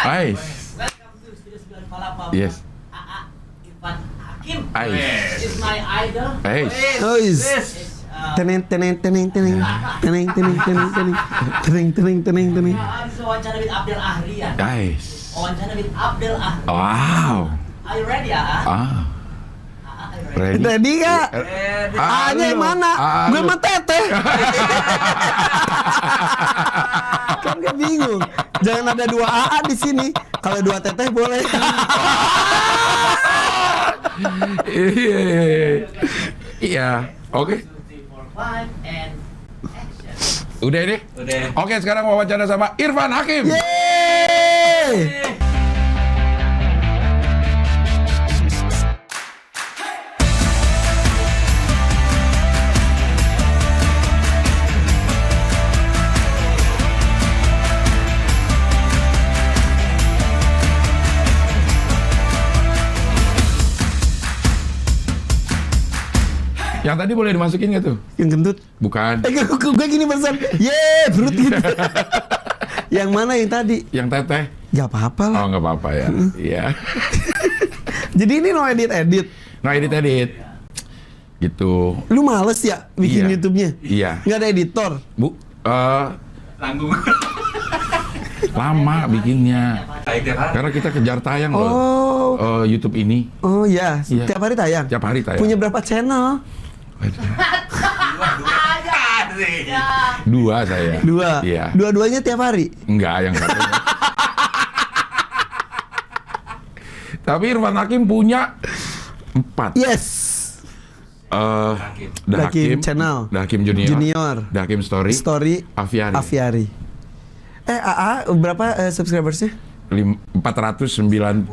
Ais. Welcome to Studio 9 Palapa. Yes. AA Irfan Hakim. Ais. Is my idol. Ais. Ois. Is, Teneng teneng teneng teneng teneng teneng teneng teneng teneng teneng teneng teneng. Habis wawancara with Abdel Ahrian. Ais. Wawancara with Abdel Ahrian. Wow. Are you ready, AA? Ah. AA, are you ready? Ready gak? A-nya yang lu. mana? Ah, Gue lu. mah teteh. Kan gue bingung. Jangan ada dua AA di sini. Kalau dua teteh boleh. Iya. Oke. 2, 3, 4, 5 and action. Udah ini? Udah. Oke, sekarang wawancara sama Irfan Hakim. Yeay. Yang tadi boleh dimasukin nggak tuh? Yang gendut. Bukan. Gue gini barusan. Yeay, perut gitu. Yang mana yang tadi? Yang teteh? Gak apa-apa lah. Oh, nggak apa-apa ya. Iya. Jadi ini no edit-edit. Nah, edit. Gitu. Lu males ya bikin Iya. YouTube-nya? Iya. Gak ada editor? Bu, Tanggung. lama bikinnya. Baik tiap hari. Karena kita kejar tayang loh. YouTube ini. Oh ya, Iya. tiap hari tayang? Tiap hari tayang. Punya berapa channel? Dua saya. Dua? Iya. Dua-duanya tiap hari? Enggak, yang satu. Tapi Irfan Hakim punya 4. Yes. The Hakim Channel. The Hakim Junior. The Hakim Story. Aviari. Aviari. AA berapa subscribersnya? 496.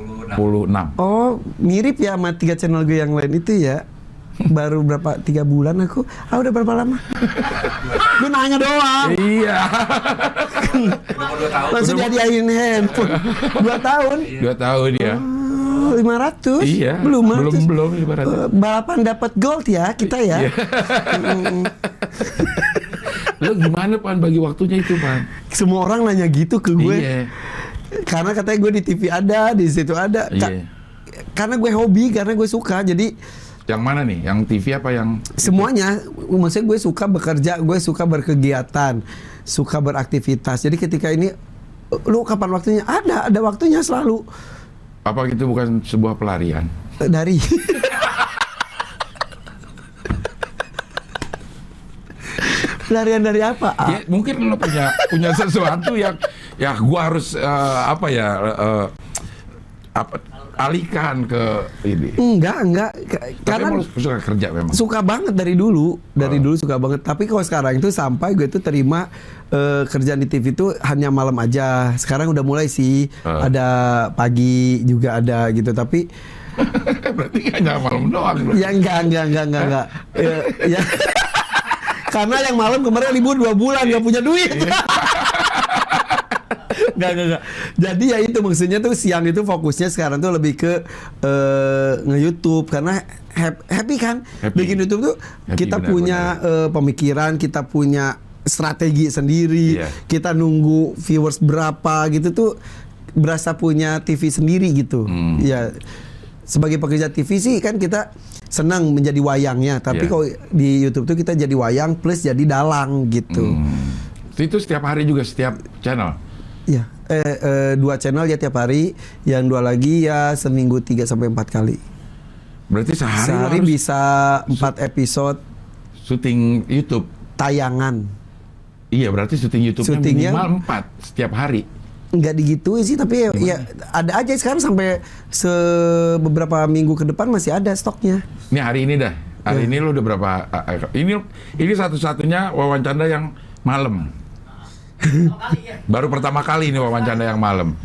Oh, mirip ya sama 3 channel gue yang lain itu ya. Baru berapa? 3 bulan aku. Udah berapa lama? Gue nanya doang. Iya. Umur 2 tahun. Langsung hadiahin handphone. 2 tahun. 2 tahun ya. 500? Iya. Belum ibaratnya. Balapan dapat gold ya kita ya. Iya. Lo gimana Pan bagi waktunya itu Pan? Semua orang nanya gitu ke gue. Iya. Karena katanya gue di TV ada, di situ ada. Iya. Karena gue hobi, karena gue suka. Jadi Yang mana nih? Yang TV apa yang semuanya, maksudnya gue suka bekerja, gue suka berkegiatan, suka beraktivitas. Jadi ketika ini, lu kapan waktunya? Ada waktunya selalu. apa gitu bukan sebuah pelarian? Dari pelarian dari apa? Ya, mungkin lo punya sesuatu yang ya gua harus alihkan ke ini. Enggak. Tapi Karena emang lo suka kerja memang. suka banget dari dulu suka banget. Tapi kalau sekarang itu sampai gue tuh terima kerjaan di TV itu hanya malam aja. Sekarang udah mulai sih ada pagi juga ada gitu. Tapi Berarti hanya malam doang. Bro. ya enggak. Ya. Karena yang malam kemarin libur 2 bulan nggak punya duit. Enggak. Jadi ya itu maksudnya tuh siang itu fokusnya sekarang tuh lebih ke nge-YouTube karena happy kan. Happy. Bikin YouTube tuh Happy, kita benar, punya pemikiran, kita punya strategi sendiri, Iya. kita nunggu viewers berapa gitu tuh berasa punya TV sendiri gitu. Ya sebagai pekerja TV sih kan kita senang menjadi wayangnya, tapi Iya. kalau di YouTube tuh kita jadi wayang plus jadi dalang gitu. Itu setiap hari juga setiap channel. Iya, 2 channel ya tiap hari, yang 2 lagi ya seminggu 3-4 kali. Berarti sehari Sehari harus bisa 4 episode syuting YouTube. tayangan. Iya, berarti syuting YouTube-nya Syutingnya- minimal 4 setiap hari. Nggak digituin sih, tapi ya ada aja sekarang sampai beberapa minggu ke depan masih ada stoknya. Ini hari ini dah. Hari ini lo udah berapa? Ini satu-satunya wawancara yang malam. Baru pertama kali ini wawancara yang malam.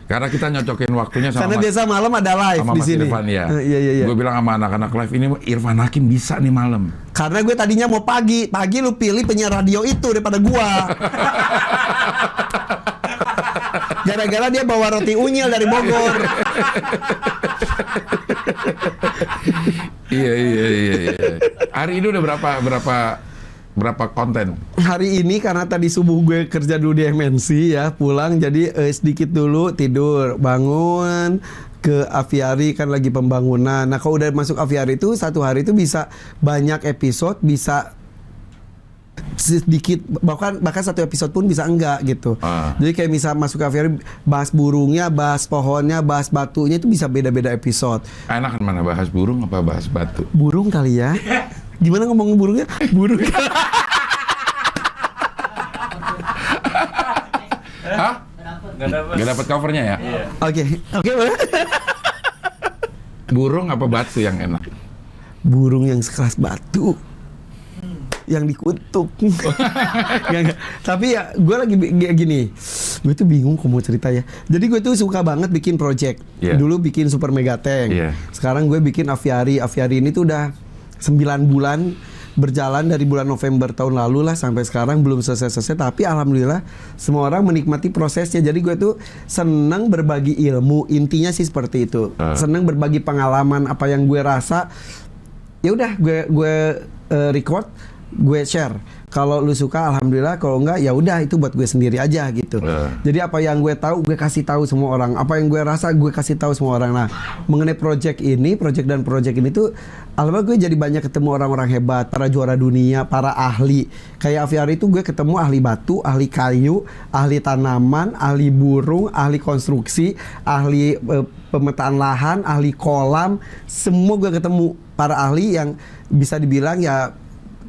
Karena kita nyocokin waktunya sama Karena biasa malam ada live sama di Mas sini. Irfan ya. Iya. Gue bilang sama anak-anak live ini Irfan Hakim bisa nih malam. Karena gue tadinya mau pagi lu pilih penyiar radio itu daripada gua. Gara-gara dia bawa roti unyil dari Bogor. Iya. Hari ini udah berapa berapa konten? Hari ini karena tadi subuh gue kerja dulu di MNC ya, pulang jadi sedikit dulu tidur, bangun ke aviari kan lagi pembangunan. Nah kalau udah masuk aviari itu satu hari itu bisa banyak episode, bisa sedikit bahkan satu episode pun bisa enggak gitu. Jadi kayak misal masuk ke aviari, bahas burungnya, bahas pohonnya, bahas batunya itu bisa beda-beda episode. Enakan mana, bahas burung apa bahas batu? Burung kali ya. Gimana ngomongin burungnya? Burung. Hah? Gak dapat covernya ya? Oke, boleh. Burung apa batu yang enak? Burung yang sekelas batu. Yang dikutuk. Nggak. Tapi ya gue lagi gini, gue tuh bingung kok mau cerita ya. Jadi gue tuh suka banget bikin project. Dulu bikin Super Mega Tank. Sekarang gue bikin aviari. Aviari ini tuh udah 9 bulan berjalan dari bulan November tahun lalu lah sampai sekarang belum selesai-selesai. Tapi alhamdulillah semua orang menikmati prosesnya. Jadi gue tuh senang berbagi ilmu. Intinya sih seperti itu. Senang berbagi pengalaman apa yang gue rasa. Ya udah gue record, gue share. Kalau lu suka alhamdulillah, kalau enggak ya udah itu buat gue sendiri aja gitu. Jadi apa yang gue tahu gue kasih tahu semua orang. Apa yang gue rasa gue kasih tahu semua orang. Nah, mengenai project ini tuh alhamdulillah gue jadi banyak ketemu orang-orang hebat, para juara dunia, para ahli. Kayak aviari itu gue ketemu ahli batu, ahli kayu, ahli tanaman, ahli burung, ahli konstruksi, ahli pemetaan lahan, ahli kolam. Semua gue ketemu para ahli yang bisa dibilang ya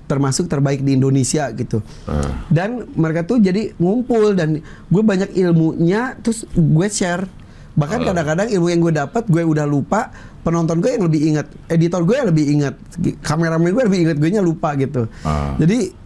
termasuk terbaik di Indonesia gitu. Dan mereka tuh jadi ngumpul dan gue banyak ilmunya terus gue share. Bahkan kadang-kadang ilmu yang gue dapat gue udah lupa, penonton gue yang lebih ingat, editor gue yang lebih ingat, kameramen gue lebih ingat, gue nya lupa gitu. Jadi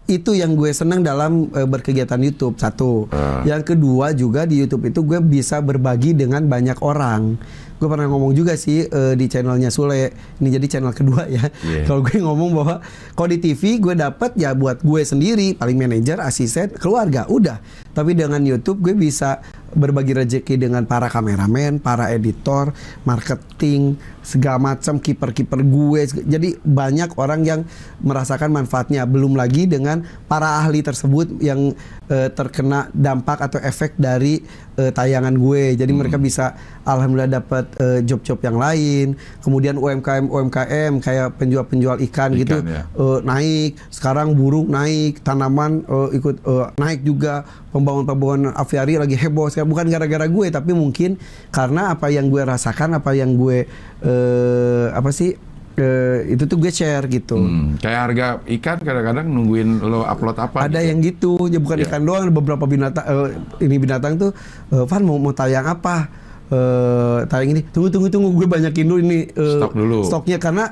itu yang gue senang dalam berkegiatan YouTube, satu. Yang kedua juga di YouTube itu gue bisa berbagi dengan banyak orang. Gue pernah ngomong juga sih di channelnya Sule. Ini jadi channel kedua ya. Kalau gue ngomong bahwa kalau di TV gue dapat ya buat gue sendiri, paling manajer, asisten, keluarga, udah. Tapi dengan YouTube gue bisa berbagi rezeki dengan para kameramen, para editor, marketing, segala macam, kiper-kiper gue. Jadi banyak orang yang merasakan manfaatnya. Belum lagi dengan para ahli tersebut yang terkena dampak atau efek dari tayangan gue. Jadi mereka bisa alhamdulillah dapat job-job yang lain. Kemudian UMKM kayak penjual ikan gitu naik. Sekarang burung naik, tanaman ikut naik juga. Pembangunan aviari lagi heboh sekarang, bukan gara-gara gue tapi mungkin karena apa yang gue rasakan, apa yang gue itu tuh gue share gitu. Kayak harga ikan kadang-kadang nungguin lo upload apa. Ada gitu. yang gitu, ya bukan ikan doang, beberapa binatang. Ini binatang tuh, Van mau tayang apa? Tayang ini. Tunggu, gue banyakin dulu ini stok dulu. Stoknya karena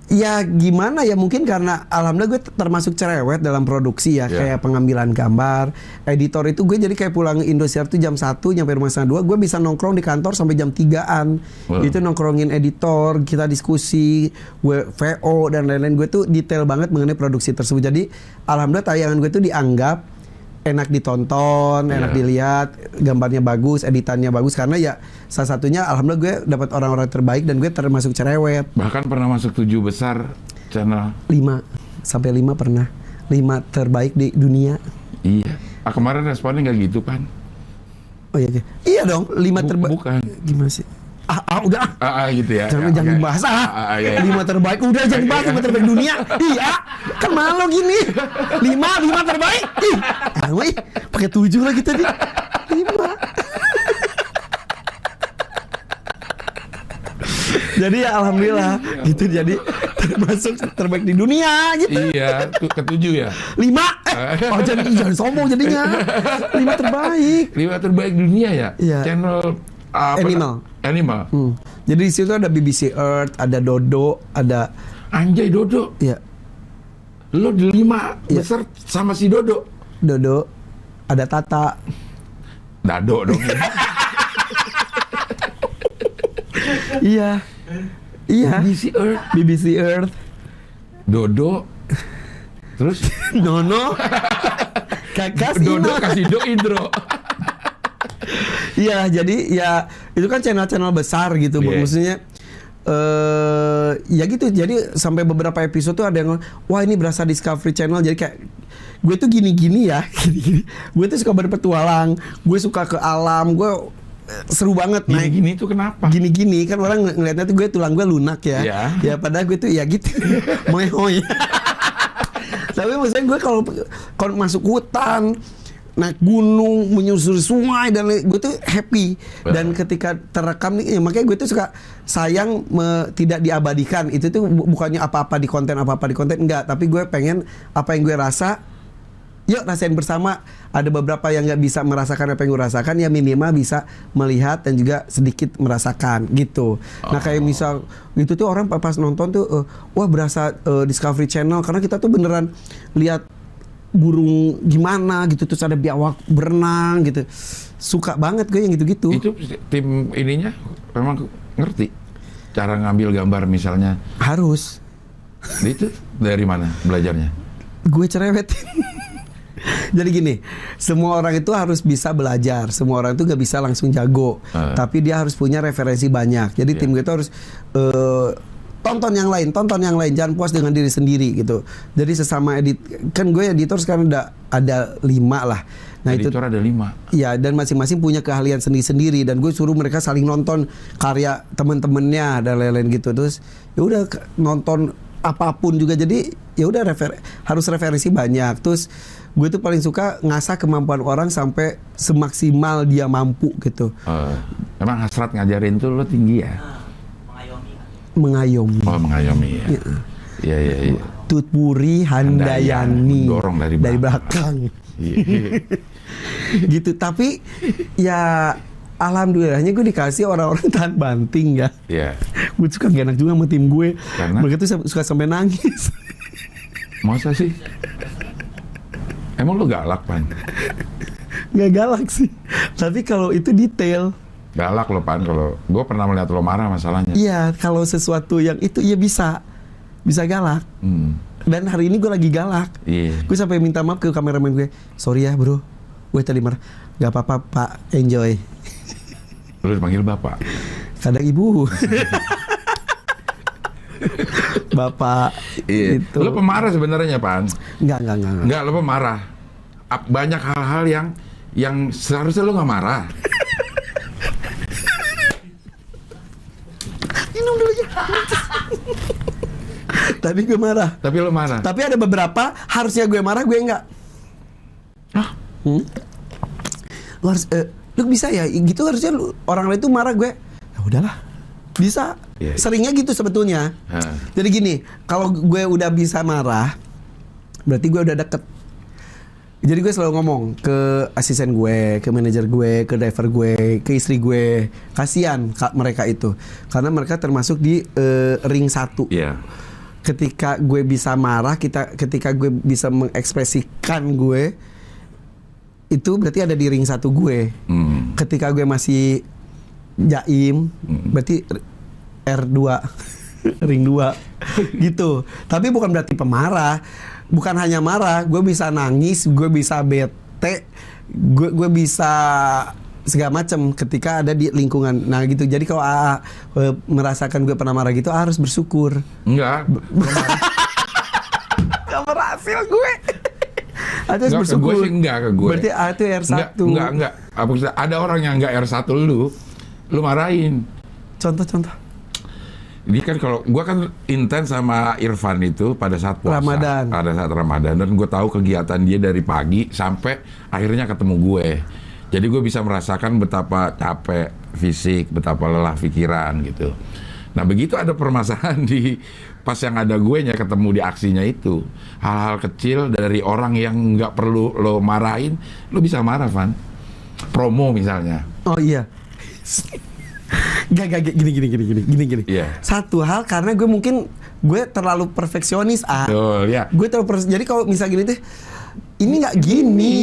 ya gimana ya, mungkin karena alhamdulillah gue termasuk cerewet dalam produksi ya, kayak pengambilan gambar, editor itu gue jadi kayak pulang Indosiar tuh jam 1 nyampe rumah setengah 2, gue bisa nongkrong di kantor sampai jam 3-an. Itu nongkrongin editor, kita diskusi, gue VO dan lain-lain. Gue tuh detail banget mengenai produksi tersebut. Jadi alhamdulillah tayangan gue tuh dianggap enak ditonton, enak dilihat, gambarnya bagus, editannya bagus, karena ya salah satunya alhamdulillah gue dapat orang-orang terbaik dan gue termasuk cerewet. Bahkan pernah masuk 7 besar channel. 5 sampai 5 pernah. 5 terbaik di dunia. Iya. Kemarin responnya nggak gitu, Pan? Oh iya, iya dong, 5 terbaik. Bukan. Gimana sih? Udah. Gitu ya. Jangan dibahas. 5 terbaik. Udah jangan bahas 5 terbaik dunia. Iya. Kan malu gini. 5 terbaik. Wih, pakai 7 lagi tadi. 5. Jadi ya alhamdulillah gitu, jadi termasuk terbaik di dunia gitu. Iya, ke-7 ya. 5. Oh jangan sombong jadinya. 5 terbaik. 5 terbaik dunia ya. Iya. Channel Animal. Jadi di situ ada BBC Earth, ada Dodo, ada Anjay Dodo. Iya. Lo di 5 besar sama si Dodo. Dodo, ada Tata. Dado dong. Iya. BBC Earth. Dodo. Terus Nono. Kakak Dodo kasih do Indro. Iya, jadi ya itu kan channel-channel besar gitu, maksudnya ya gitu. Jadi sampai beberapa episode tuh ada yang wah ini berasa Discovery Channel. Jadi kayak gue tuh gini-gini ya, gini-gini. Gue tuh suka berpetualang, gue suka ke alam, gue seru banget naik. Gini-gini tuh kenapa? Gini-gini kan orang ngeliatnya tuh gue tulang gue lunak ya. Iya. Ya padahal gue tuh ya gitu. Moy-hoy. Tapi maksudnya gue kalau masuk hutan, naik gunung, menyusuri sungai dan gue tuh happy. Dan ketika terekam nih, ya makanya gue tuh suka sayang tidak diabadikan. Itu tuh bukannya apa-apa di konten enggak, tapi gue pengen apa yang gue rasa, yuk rasain bersama. Ada beberapa yang nggak bisa merasakan apa yang gue rasakan, ya minimal bisa melihat dan juga sedikit merasakan gitu. Nah kayak misal itu tuh orang pas nonton tuh wah berasa Discovery Channel, karena kita tuh beneran lihat burung gimana gitu, terus ada biawak berenang gitu. Suka banget gue yang gitu-gitu. Itu tim ininya memang ngerti cara ngambil gambar misalnya. Harus. Itu dari mana belajarnya? Gue cerewetin. Jadi gini, semua orang itu harus bisa belajar. Semua orang itu gak bisa langsung jago, tapi dia harus punya referensi banyak. Jadi tim gue itu harus tonton yang lain, jangan puas dengan diri sendiri gitu. Jadi sesama kan gue editor sekarang ada 5 lah. Nah editor ada 5. Iya, dan masing-masing punya keahlian sendiri-sendiri, dan gue suruh mereka saling nonton karya temen-temennya dan lain-lain gitu. Terus ya udah nonton apapun juga, jadi ya udah harus referensi banyak. Terus gue tuh paling suka ngasah kemampuan orang sampai semaksimal dia mampu gitu. Emang hasrat ngajarin tuh lo tinggi ya? Mengayomi. Oh, mengayomi ya. Iya. Tutpuri Handayani. Dorong dari belakang. Gitu. Tapi ya alhamdulillahnya gue dikasih orang-orang tahan banting ya. Iya. Gue suka gak enak juga sama tim gue. Karena? Mereka tuh suka sampai nangis. Masa sih? Emang lo galak, Pan? Gak galak sih. Tapi kalau itu detail. Galak lo, Pan. Kalau gue pernah melihat lo marah masalahnya. Iya, kalau sesuatu yang itu ya bisa galak. Dan hari ini gue lagi galak. Iya. Gue sampai minta maaf ke kameramen gue. Sorry ya bro, gue tadi marah. Gak apa-apa Pak, enjoy. Lo dipanggil Bapak? Kadang Ibu. Bapak. Iya. Itu. Lo pemarah sebenarnya, Pan? Enggak. Enggak, lo pemarah. Banyak hal-hal yang seharusnya lo nggak marah. Minum dulu ya. Tapi gue marah. Tapi lo marah. Tapi ada beberapa harusnya gue marah, gue enggak. Lu harus lu bisa ya gitu, harusnya orang lain tuh marah, gue ya udahlah. Bisa. Yeah. Seringnya gitu sebetulnya. Jadi gini, kalau gue udah bisa marah, berarti gue udah deket. Jadi gue selalu ngomong ke asisten gue, ke manajer gue, ke driver gue, ke istri gue. Kasian mereka itu, karena mereka termasuk di ring 1. Iya. Ketika gue bisa marah, ketika gue bisa mengekspresikan gue, itu berarti ada di ring 1 gue. Ketika gue masih jaim, berarti R2 ring 2 gitu. Tapi bukan berarti pemarah. Bukan hanya marah, gue bisa nangis, gue bisa bete, gue bisa segala macam ketika ada di lingkungan. Nah gitu. Jadi kalau merasakan gue pernah marah gitu, harus bersyukur. Enggak. Gak berhasil gue. Harus bersyukur. Ke gue sih enggak, ke gue. Berarti itu R1. Enggak. Ada orang yang enggak R1 lu marahin. Contoh. Ini kan kalau gue kan intens sama Irfan itu pada saat puasa, Ramadan. pada saat Ramadan, dan gue tahu kegiatan dia dari pagi sampai akhirnya ketemu gue. Jadi gue bisa merasakan betapa capek fisik, betapa lelah pikiran gitu. Nah begitu ada permasalahan di pas yang ada gue nya ketemu di aksinya itu, hal-hal kecil dari orang yang nggak perlu lo marahin, lo bisa marah, Van. Promo misalnya. Oh iya. Gak gini. Iya. Satu hal karena gue mungkin terlalu perfeksionis Betul, ya. Gue jadi kalau misal gini tuh ini nggak gini.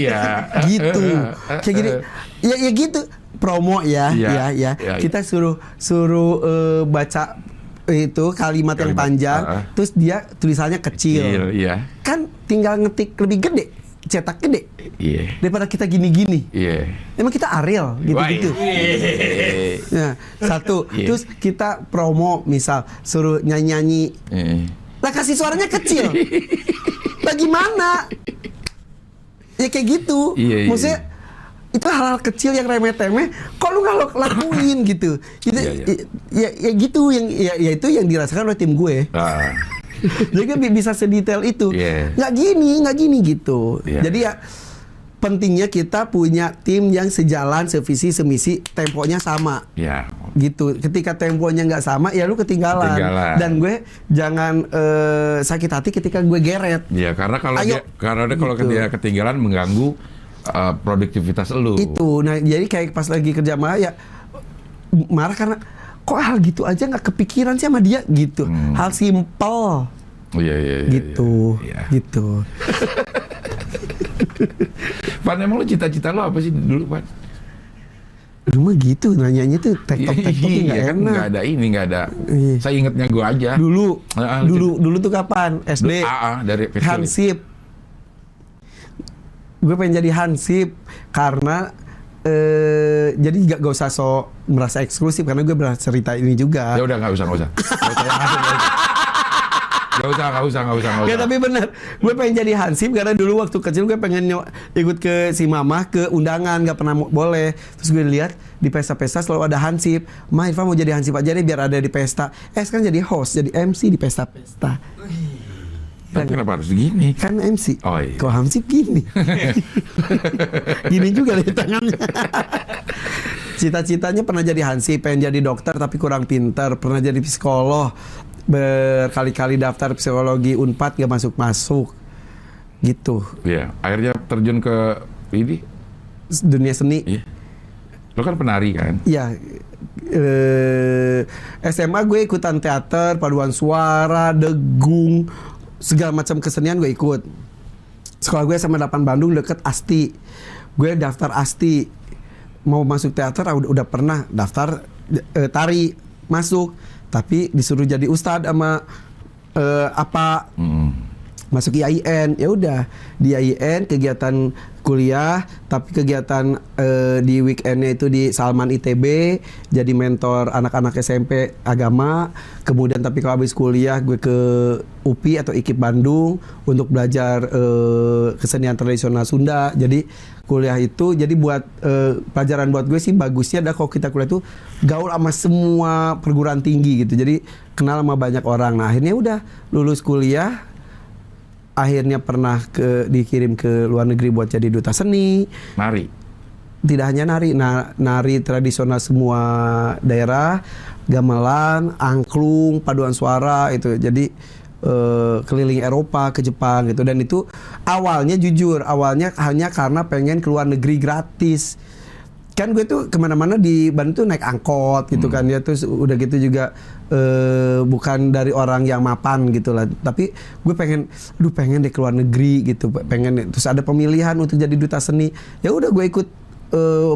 Iya. Gitu. Kayak gini. Ya gitu. Promo ya. Kita suruh baca itu kalimat yang panjang, terus dia tulisannya kecil. Iya. Kan tinggal ngetik lebih gede. cetak gede Iya. daripada kita gini-gini. Iya. Emang kita Ariel gitu-gitu. Nah, satu, Iya. terus kita promo misal suruh nyanyi-nyanyi. Lah kasih suaranya kecil. Bagaimana? Ya kayak gitu. Iya. Maksudnya itu hal-hal kecil yang remeh-temeh, kok lu nggak lakuin gitu. Itu Iya. ya gitu yang ya itu yang dirasakan oleh tim gue. Ah. Jadi kan bisa sedetail itu. Iya. Nggak gini gitu. Iya. Jadi ya pentingnya kita punya tim yang sejalan, sevisi, semisi, temponya sama. Ya. Gitu. Ketika temponya nggak sama, ya lu ketinggalan. Dan gue jangan sakit hati ketika gue geret. Ya, karena kalau Ayo. kalau Gitu. dia ketinggalan mengganggu produktivitas lu. Itu. Nah, jadi kayak pas lagi kerja sama ya marah karena kok hal gitu aja nggak kepikiran sih sama dia gitu. Hal simpel. Iya. Gitu. Iya. Gitu. Pan, emang lu cita-cita lu apa sih dulu, Pan? Rumah gitu nanyanya tuh tektok-tektoknya nggak Iya, kan enak. nggak ada. Iya. Saya ingetnya gua aja. Dulu tuh kapan? SD. Dari kecil. Hansip. Gue pengen jadi Hansip karena jadi gak usah merasa eksklusif karena gue bercerita ini juga. Ya udah, nggak usah. Nggak usah. Ya tapi bener, gue pengen jadi Hansip karena dulu waktu kecil gue pengen ikut ke si mama ke undangan, gak pernah boleh. Terus gue lihat di pesta-pesta selalu ada Hansip. Ma, Irfan mau jadi Hansip aja deh biar ada di pesta. Sekarang jadi host, jadi MC di pesta-pesta. Tapi kenapa harus gini? Kan MC. Oh, iya. Kok Hansip gini? Gini juga deh tangannya. Cita-citanya pernah jadi Hansip, pengen jadi dokter tapi kurang pintar. Pernah jadi psikolog, berkali-kali daftar psikologi Unpad gak masuk-masuk. Gitu. Iya, akhirnya terjun ke ini. Dunia seni. Iya. Lo kan penari kan? Iya. SMA gue ikutan teater, paduan suara, degung, segala macam kesenian gue ikut. Sekolah gue SMA 8 Bandung deket Asti. Gue daftar Asti. Mau masuk teater udah pernah daftar tari masuk, tapi disuruh jadi ustadz sama apa masuk IAIN. Ya udah di IAIN kegiatan kuliah, tapi kegiatan di weekendnya itu di Salman ITB jadi mentor anak-anak SMP agama. Kemudian tapi kalau habis kuliah gue ke UPI atau IKIP Bandung untuk belajar kesenian tradisional Sunda. Jadi kuliah itu jadi buat pelajaran buat gue sih bagusnya adalah kalau kita kuliah itu gaul sama semua perguruan tinggi gitu. Jadi kenal sama banyak orang. Nah, akhirnya udah lulus kuliah, akhirnya pernah dikirim ke luar negeri buat jadi duta seni. Nari. Tidak hanya nari, nari tradisional semua daerah, gamelan, angklung, paduan suara itu. Jadi keliling Eropa, ke Jepang gitu. Dan itu awalnya jujur, awalnya hanya karena pengen keluar negeri gratis. Kan gue tuh kemana-mana di Bandung tuh naik angkot gitu kan ya. Terus udah gitu juga bukan dari orang yang mapan gitu lah. Tapi gue pengen deh keluar negeri gitu. Pengen, terus ada pemilihan untuk jadi duta seni. Ya udah gue ikut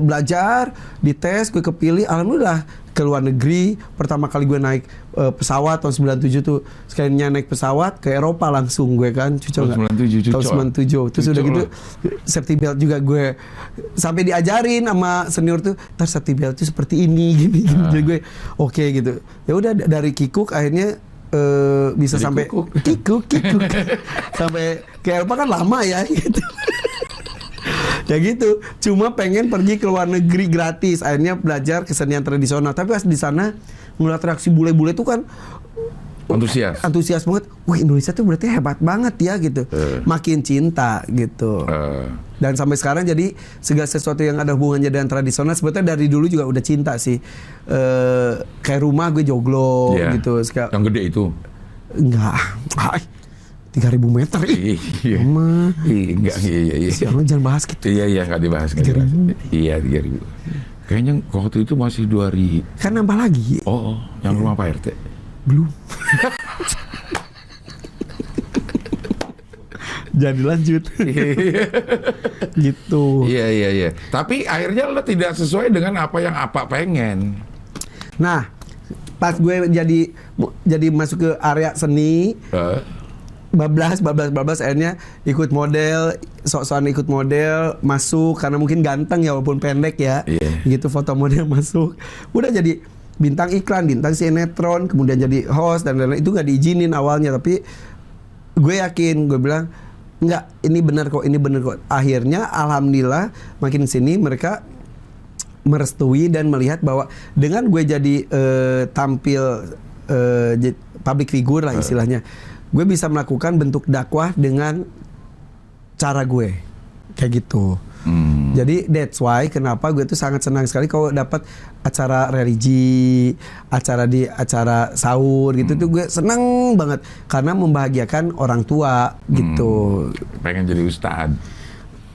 belajar, dites, gue kepilih, alhamdulillah ke luar negeri. Pertama kali gue naik pesawat tahun 97 tuh, sekalinya naik pesawat ke Eropa langsung gue kan, cucok Tahun 97, tahun 97. Terus udah gitu safety belt juga gue sampai diajarin sama senior tuh, ntar safety belt tuh seperti ini gini. Jadi gue oke gitu. Ya udah dari kikuk akhirnya bisa dari sampai kikuk sampai ke Eropa kan lama ya gitu. Ya gitu, cuma pengen pergi ke luar negeri gratis. Akhirnya belajar kesenian tradisional. Tapi pas di sana ngeliat reaksi bule-bule tuh kan antusias banget. Wah, Indonesia tuh berarti hebat banget ya gitu. Makin cinta gitu. Dan sampai sekarang jadi segala sesuatu yang ada hubungannya dengan tradisional sebetulnya dari dulu juga udah cinta sih. Kayak rumah gue joglo gitu. Yang gede itu? Enggak. 3.000 meter. Iya. Mama. Iya. Siapa jangan bahas gitu. Iya, nggak dibahas. 3.000. Iya, 3.000. Kayaknya waktu itu masih 2.000. Kan nambah lagi. Oh, yang rumah Pak RT? Belum. Jadi lanjut. Gitu. Iya. Tapi akhirnya lo tidak sesuai dengan apa yang apa pengen. Nah, pas gue jadi masuk ke area seni, bablas akhirnya ikut model, sok-sokan ikut model, masuk karena mungkin ganteng ya walaupun pendek ya. Iya. Gitu foto model masuk. Udah jadi bintang iklan, bintang sinetron, kemudian jadi host dan lain-lain. Itu nggak diizinin awalnya, tapi gue yakin, gue bilang enggak, ini benar kok. Akhirnya alhamdulillah makin sini mereka merestui dan melihat bahwa dengan gue jadi tampil public figure lah istilahnya, gue bisa melakukan bentuk dakwah dengan cara gue kayak gitu. Jadi that's why kenapa gue tuh sangat senang sekali kalau dapat acara religi, acara sahur gitu tuh gue senang banget karena membahagiakan orang tua gitu. Pengen jadi ustadz.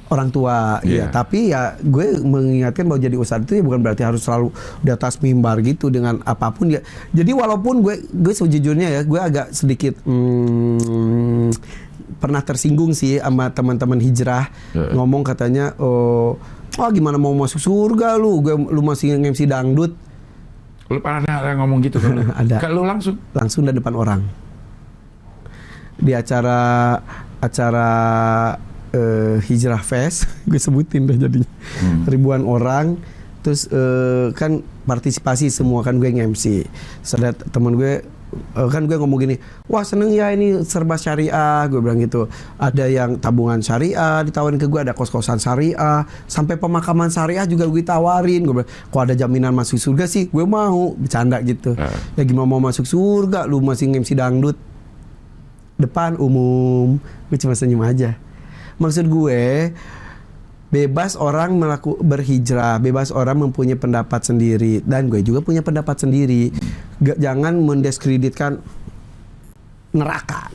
Orang tua, ya. Tapi ya gue mengingatkan bahwa jadi ustadz itu ya bukan berarti harus selalu di atas mimbar gitu dengan apapun ya. Jadi walaupun gue sejujurnya ya, gue agak sedikit pernah tersinggung sih sama teman-teman hijrah ngomong katanya, gimana mau masuk surga lu masih nge-MC dangdut. Lu pernah ada ngomong gitu kan? Ada. Kalau langsung di depan orang di acara Hijrah Fest, gue sebutin dah jadinya ribuan orang, terus kan partisipasi semua kan gue nge-MC. Ada teman gue kan gue ngomong gini, wah seneng ya ini serba syariah, gue bilang gitu. Ada yang tabungan syariah ditawarin ke gue, ada kos-kosan syariah, sampai pemakaman syariah juga gue tawarin. Gue bilang, kok ada jaminan masuk surga sih, gue mau bercanda gitu. Ya gimana mau masuk surga, lu masih nge-MC dangdut depan umum. Gue cuma senyum aja. Maksud gue, bebas orang berhijrah, bebas orang mempunyai pendapat sendiri, dan gue juga punya pendapat sendiri. Jangan mendiskreditkan neraka,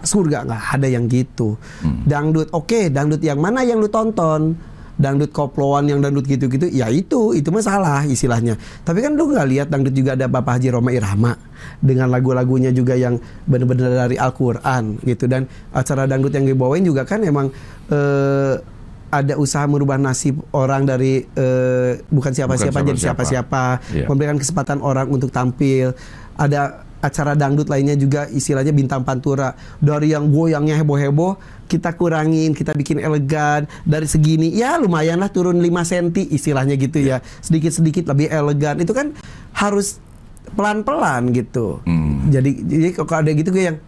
surga, nggak ada yang gitu. Dangdut, oke, dangdut yang mana yang lu tonton? Dangdut koploan yang dangdut gitu-gitu, ya itu masalah istilahnya. Tapi kan lu nggak lihat dangdut juga ada Bapak Haji Roma Irama dengan lagu-lagunya juga yang benar-benar dari Al-Quran gitu. Dan acara dangdut yang dibawain juga kan emang ada usaha merubah nasib orang dari bukan siapa-siapa jadi siapa-siapa, memberikan kesempatan orang untuk tampil. Ada acara dangdut lainnya juga istilahnya bintang pantura, dari yang goyangnya heboh-heboh kita kurangin, kita bikin elegan, dari segini ya lumayan lah turun 5 cm istilahnya gitu ya, sedikit-sedikit lebih elegan. Itu kan harus pelan-pelan gitu. Jadi kalau ada gitu gue yang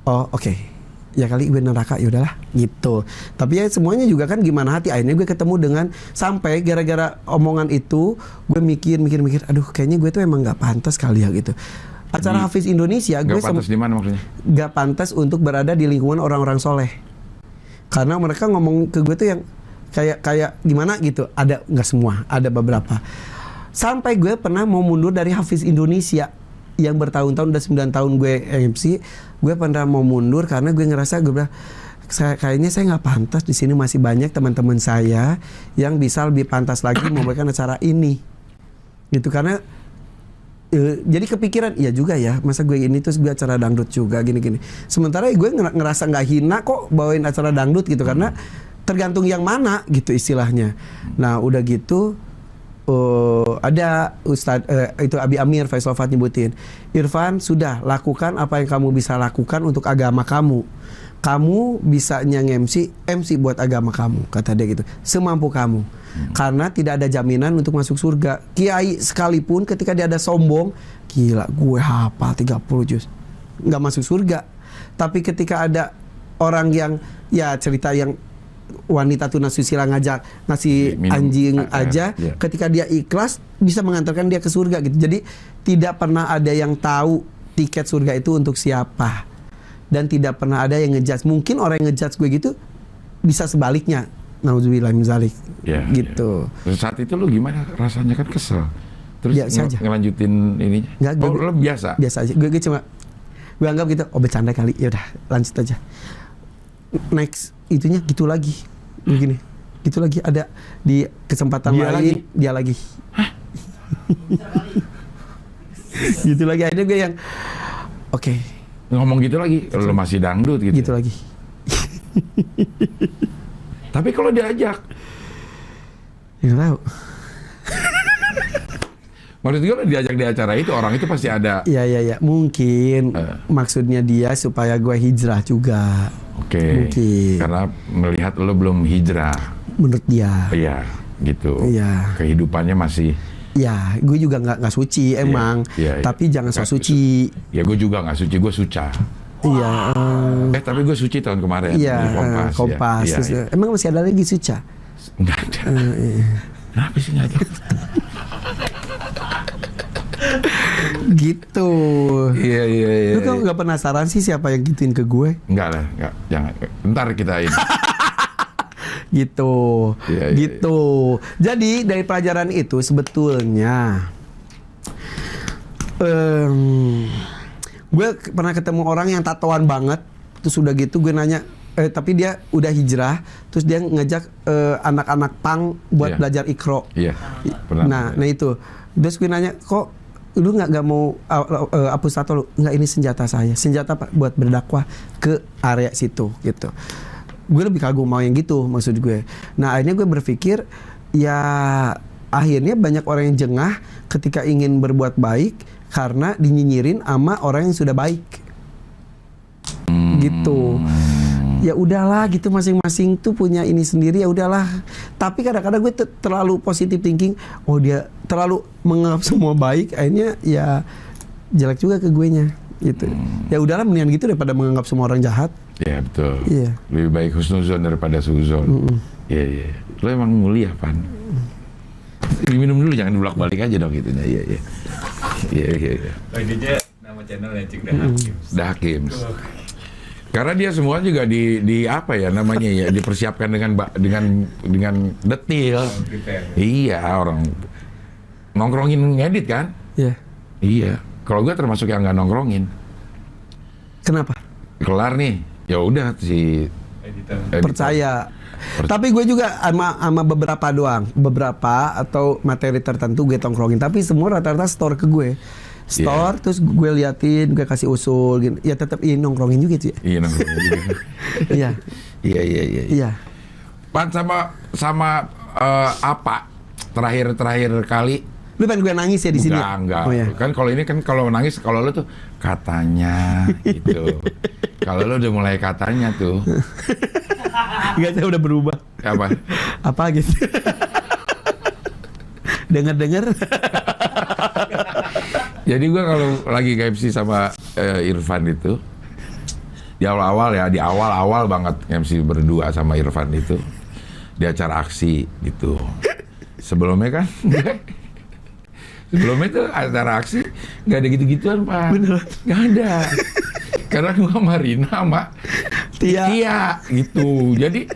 oke. Ya kali gue neraka, ya udahlah gitu. Tapi ya semuanya juga kan gimana hati. Akhirnya gue ketemu dengan, sampai gara-gara omongan itu gue mikir, aduh kayaknya gue tuh emang nggak pantas kali ya gitu. Acara Hafiz Indonesia gue nggak pantas di mana maksudnya? Nggak pantas untuk berada di lingkungan orang-orang soleh. Karena mereka ngomong ke gue tuh yang kayak gimana gitu. Ada, nggak semua, ada beberapa. Sampai gue pernah mau mundur dari Hafiz Indonesia yang bertahun-tahun, udah 9 tahun gue MC. Gue pernah mau mundur karena gue ngerasa, gue bilang kayaknya saya nggak pantas di sini, masih banyak teman-teman saya yang bisa lebih pantas lagi memberikan acara ini gitu. Karena jadi kepikiran, iya juga ya, masa gue ini terus gue acara dangdut juga gini-gini. Sementara gue ngerasa nggak hina kok bawain acara dangdut gitu, karena tergantung yang mana gitu istilahnya. Nah udah gitu ada Ustadz itu Abi Amir Faisal Fat nyebutin, Irfan, sudah lakukan apa yang kamu bisa lakukan untuk agama kamu. Kamu bisa MC buat agama kamu, kata dia gitu, semampu kamu. Karena tidak ada jaminan untuk masuk surga. Kiai sekalipun ketika dia ada sombong, gila gue hafal 30 juz, nggak masuk surga. Tapi ketika ada orang yang ya cerita yang wanita tunasusila ngasih anjing aja, ketika dia ikhlas bisa mengantarkan dia ke surga gitu. Jadi tidak pernah ada yang tahu tiket surga itu untuk siapa, dan tidak pernah ada yang ngejudge. Mungkin orang yang ngejudge gue gitu bisa sebaliknya, nauzubillah min zalik gitu. Terus saat itu lu gimana rasanya? Kan kesel, terus ngelanjutin ininya? Nggak, lu biasa aja. Gue cuma gue anggap gitu, bercanda kali, ya udah lanjut aja. Next itunya gitu lagi, begini, gitu lagi, ada di kesempatan lain dia lagi. Gitu lagi, akhirnya gue yang oke. Ngomong gitu lagi, lu masih dangdut gitu. Gitu lagi. Tapi kalau diajak, nggak tahu. Maksud gue diajak di acara itu orang itu pasti ada. Iya. Mungkin maksudnya dia supaya gue hijrah juga. Oke. Mungkin. Karena melihat lo belum hijrah. Menurut dia. Iya, gitu. Iya. Kehidupannya masih. Ya, gue juga nggak suci emang. Iya. Tapi jangan sok suci. Ya gue juga nggak suci, gue suca. Iya. Tapi gue suci tahun kemarin. Iya. Di Kompas. Ya. Terus, Iya. emang masih ada lagi suca? Nggak ada. Iya. Kenapa sih nggak ada? Gitu. Iya. Lu kan nggak penasaran sih siapa yang gituin ke gue? Enggak lah, enggak. Jangan. Ntar kita ini. Gitu. Iya. Gitu. Jadi dari pelajaran itu sebetulnya gue pernah ketemu orang yang tatoan banget. Terus udah gitu gue nanya, tapi dia udah hijrah. Terus dia ngajak anak-anak pang buat Iya. belajar ikro. Iya. Pernah. Nah itu. Terus gue nanya, kok lu nggak mau hapus tato lu? Nggak, ini senjata saya. Senjata apa? Buat berdakwah ke area situ gitu. Gue lebih kagum mau yang gitu maksud gue. Nah akhirnya gue berpikir ya akhirnya banyak orang yang jengah ketika ingin berbuat baik karena dinyinyirin sama orang yang sudah baik. Gitu. Ya udahlah gitu, masing-masing tuh punya ini sendiri, ya udahlah. Tapi kadang-kadang gue terlalu positive thinking, oh dia terlalu menganggap semua baik, akhirnya ya jelek juga ke gue nya gitu. Ya udahlah, mendingan gitu daripada menganggap semua orang jahat. Iya betul. Iya. Lebih baik husnuzon daripada suzon. Iya. Lo emang mulia, Pan. Diminum dulu, jangan dibulak-balik aja dong gitunya. Iya. Oh, ini aja nama channelnya Cik Dahakims. Dahakims. Karena dia semua juga di apa ya namanya ya, dipersiapkan dengan detil. Iya, orang nongkrongin ngedit kan? Iya. Iya. Kalau gue termasuk yang nggak nongkrongin. Kenapa? Kelar nih, ya udah si Editor. Percaya. Tapi gue juga sama beberapa doang, beberapa atau materi tertentu gue tongkrongin. Tapi semua rata-rata store ke gue. Store, terus gue liatin, gue kasih usul gitu. Ya tetap nongkrongin juga sih. Iya nongkrongin juga. Iya. Iya. Pan sama apa terakhir kali? Lu pengen gue nangis ya di sini? Enggak. Oh, ya. Kan kalau ini kan kalau nangis, kalau lu tuh katanya gitu. Kalau lu udah mulai katanya tuh. Enggak, saya udah berubah. Apa? Apa gitu? Dengar-dengar. Jadi gue kalau lagi MC sama Irfan itu di awal-awal banget MC berdua sama Irfan itu di acara aksi gitu. Sebelumnya itu acara aksi nggak ada gitu-gituan, Pak. Bener. Nggak ada. Karena gue sama Rina sama Tia gitu. Jadi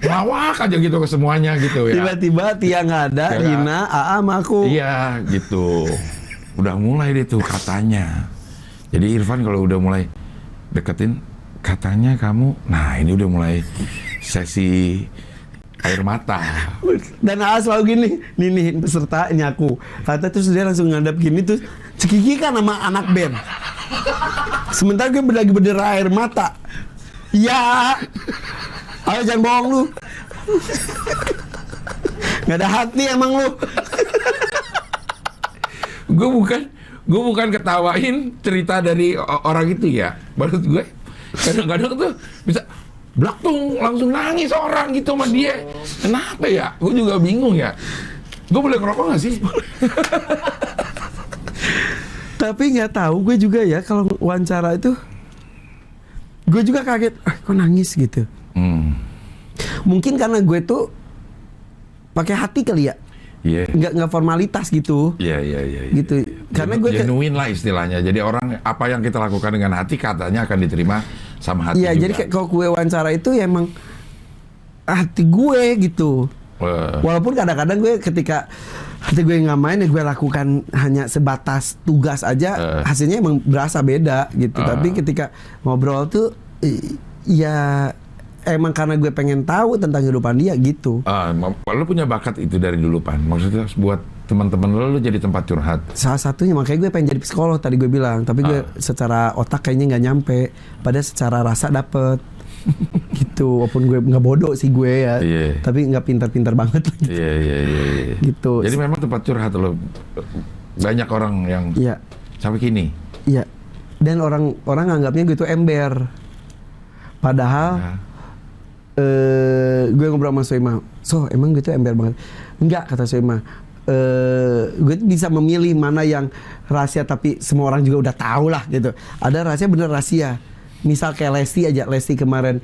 ngelawak aja gitu ke semuanya gitu ya. Tiba-tiba Tia nggak ada, Ya, Rina, AA sama aku. Iya gitu. Udah mulai deh tuh katanya. Jadi Irfan kalau udah mulai deketin, katanya kamu, nah ini udah mulai sesi air mata. Dan AA selalu gini, nih peserta, ini aku. Kata terus dia langsung ngadap gini, terus cekiki kan sama anak band. Sementara gue lagi berderai air mata. Ya, ayo jangan bohong lu. Gak ada hati emang lu. Gue bukan ketawain cerita dari orang itu ya. Maksud gue kadang-kadang tuh bisa blaktung langsung nangis orang gitu sama dia. Kenapa ya? Gue juga bingung ya. Gue boleh ngerokok nggak sih? Tapi nggak tahu gue juga ya kalau wawancara itu, gue juga kaget. Kok nangis gitu? Mungkin karena gue tuh pakai hati kali ya. Iya. Nggak formalitas gitu. Iya. Gitu. Karena gue genuine lah istilahnya. Jadi orang apa yang kita lakukan dengan hati katanya akan diterima sama hati iya, juga. jadi kalau gue wawancara itu ya emang hati gue gitu. Walaupun kadang-kadang gue ketika hati gue nggak main ya gue lakukan hanya sebatas tugas aja, hasilnya emang berasa beda gitu. Tapi ketika ngobrol tuh ya emang karena gue pengen tahu tentang kehidupan dia gitu. Lo punya bakat itu dari dulu, Pan. Maksudnya buat teman-teman lo jadi tempat curhat. Salah satunya makanya gue pengen jadi psikolog tadi gue bilang. Tapi gue secara otak kayaknya nggak nyampe. Padahal secara rasa dapet. gitu. Walaupun gue nggak bodoh sih gue ya, Iya. tapi nggak pintar-pintar banget lah gitu. Iya. Gitu. Jadi memang tempat curhat lo banyak orang yang Iya, sampai kini. iya. Dan orang anggapnya gue itu ember. Padahal Nah, gue ngobrol sama Soima, so emang gue tuh ember banget. Enggak, kata Soima. Gue tuh bisa memilih mana yang rahasia tapi semua orang juga udah tahu lah gitu. Ada rahasia bener rahasia. Misal kayak Lesti kemarin,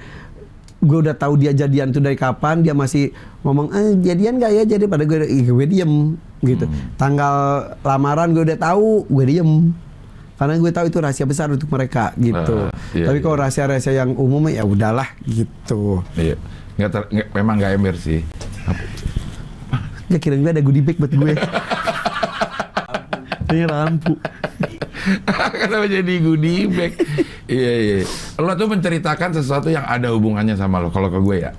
gue udah tahu dia jadian tuh dari kapan, dia masih ngomong jadian gak ya, jadi pada gue diem gitu. Tanggal lamaran gue udah tahu, gue diem. Karena gue tahu itu rahasia besar untuk mereka gitu. Iya, Tapi iya. kalau rahasia-rahasia yang umum ya udahlah gitu. iya. Memang nggak ember sih. Ya kira gue ada goodie bag buat gue. Ini lampu. Kenapa jadi goodie bag? Iya. Lo tuh menceritakan sesuatu yang ada hubungannya sama lo. Kalau ke gue ya,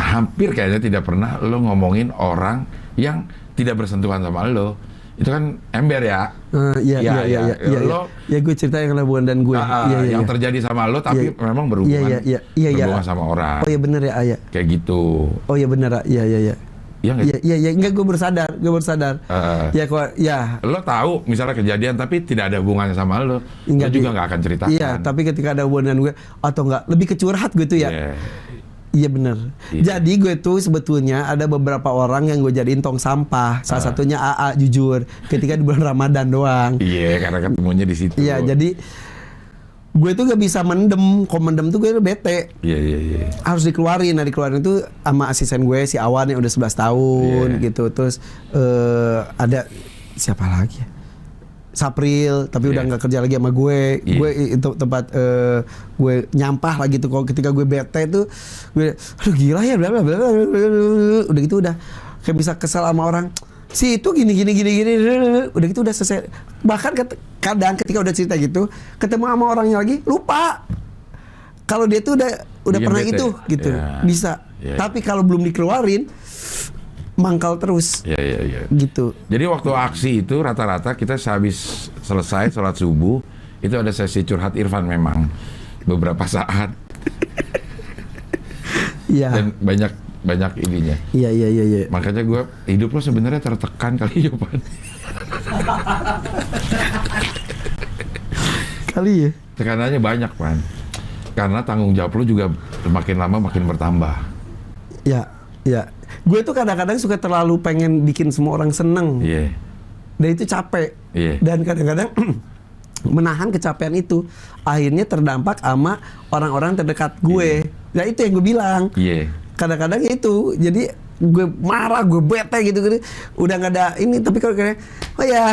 hampir kayaknya tidak pernah lo ngomongin orang yang tidak bersentuhan sama lo. Itu kan ember ya. Iya. Lo Ya gue cerita yang hubungan dan gue. yang terjadi sama lo tapi Iya. memang berhubungan berhubungan Iya. sama orang. Oh iya bener ya, Ayah. Kayak gitu. Oh iya bener, iya. Iya nggak? Iya, enggak gue bersadar. Ya kok, ya. Lo tahu misalnya kejadian tapi tidak ada hubungannya sama lo, Enggak, lo juga nggak akan ceritakan. Iya, tapi ketika ada hubungan dengan gue atau enggak, lebih ke curhat gue tuh ya. Iya. Iya bener. Iya. Jadi gue tuh sebetulnya ada beberapa orang yang gue jadiin tong sampah. Salah satunya AA jujur. Ketika di bulan Ramadan doang. Iya, karena ketemunya di situ. Iya, jadi gue tuh gak bisa mendem. Kalau mendem tuh gue bete. Iya. Harus dikeluarin. Nah dikeluarin itu sama asisten gue si Awan yang udah 11 tahun Iya. gitu. Terus ada siapa lagi ya? Sapril, tapi udah Iya. nggak kerja lagi sama gue. Iya. Gue itu tempat gue nyampah lah gitu. Kalau ketika gue bete tuh, gue, aduh gila ya, bla bla bla bla, bla, bla, bla. Udah gitu udah kayak bisa kesel sama orang. Si itu gini, udah gitu udah selesai. Bahkan kadang ketika udah cerita gitu, ketemu sama orangnya lagi, lupa. Kalau dia tuh udah Bikin pernah bete. itu gitu, Iya. bisa. Iya. Tapi kalau belum dikeluarin, mangkal terus Iya. gitu. Jadi waktu aksi itu rata-rata kita sehabis selesai sholat subuh itu ada sesi curhat Irfan memang beberapa saat Iya. dan banyak ininya. Iya. Makanya gue hidup lo sebenarnya tertekan kali ya Pan. Kali ya. Tekanannya banyak Pan. Karena tanggung jawab lo juga makin lama makin bertambah. Ya. Gue tuh kadang-kadang suka terlalu pengen bikin semua orang seneng. Iya. Dan itu capek. Iya. Dan kadang-kadang menahan kecapean itu akhirnya terdampak sama orang-orang terdekat gue. Nah itu yang gue bilang. Iya. Kadang-kadang itu jadi gue marah, gue bete gitu, udah nggak ada ini. Tapi kalau kayak oh ya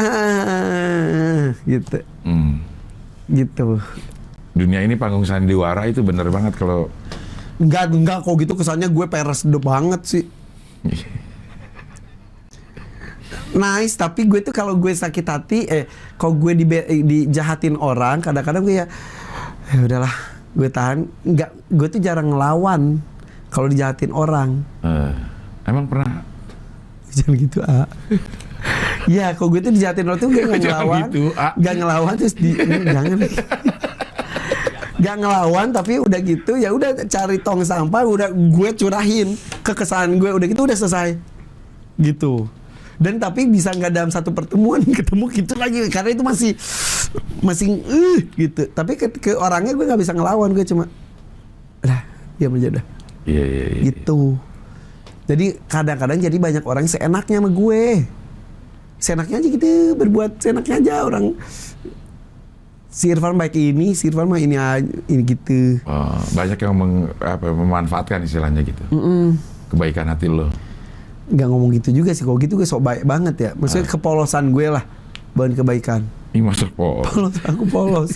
gitu, gitu. Dunia ini panggung sandiwara itu bener banget kalau Enggak kok gitu kesannya gue peres banget sih. Nice, tapi gue tuh kalau gue sakit hati, kalau gue dijahatin orang, kadang-kadang gue ya udahlah, gue tahan. Enggak, gue tuh jarang ngelawan kalau dijahatin orang. emang pernah Jangan gitu, ya, kalau gue tuh dijahatin orang tuh gue nggak Jangan ngelawan, gitu, nggak ngelawan terus jangan. Gak ngelawan tapi udah gitu ya udah cari tong sampah, udah gue curahin kekesalan gue, udah gitu udah selesai gitu. Dan tapi bisa nggak dalam satu pertemuan ketemu gitu lagi karena itu masih gitu. Tapi ke orangnya gue nggak bisa ngelawan, gue cuma diam aja dah. Iya. Gitu. Jadi kadang-kadang jadi banyak orang seenaknya sama gue. Seenaknya aja gitu, berbuat seenaknya aja orang. Si Irfan baik ini, si Irfan mah ini gitu. Banyak yang memanfaatkan istilahnya gitu. Kebaikan hati lo. Nggak ngomong gitu juga sih, kalau gitu gue sok baik banget ya. Maksudnya kepolosan gue lah, bukan kebaikan. Ini masuk Polos, aku polos.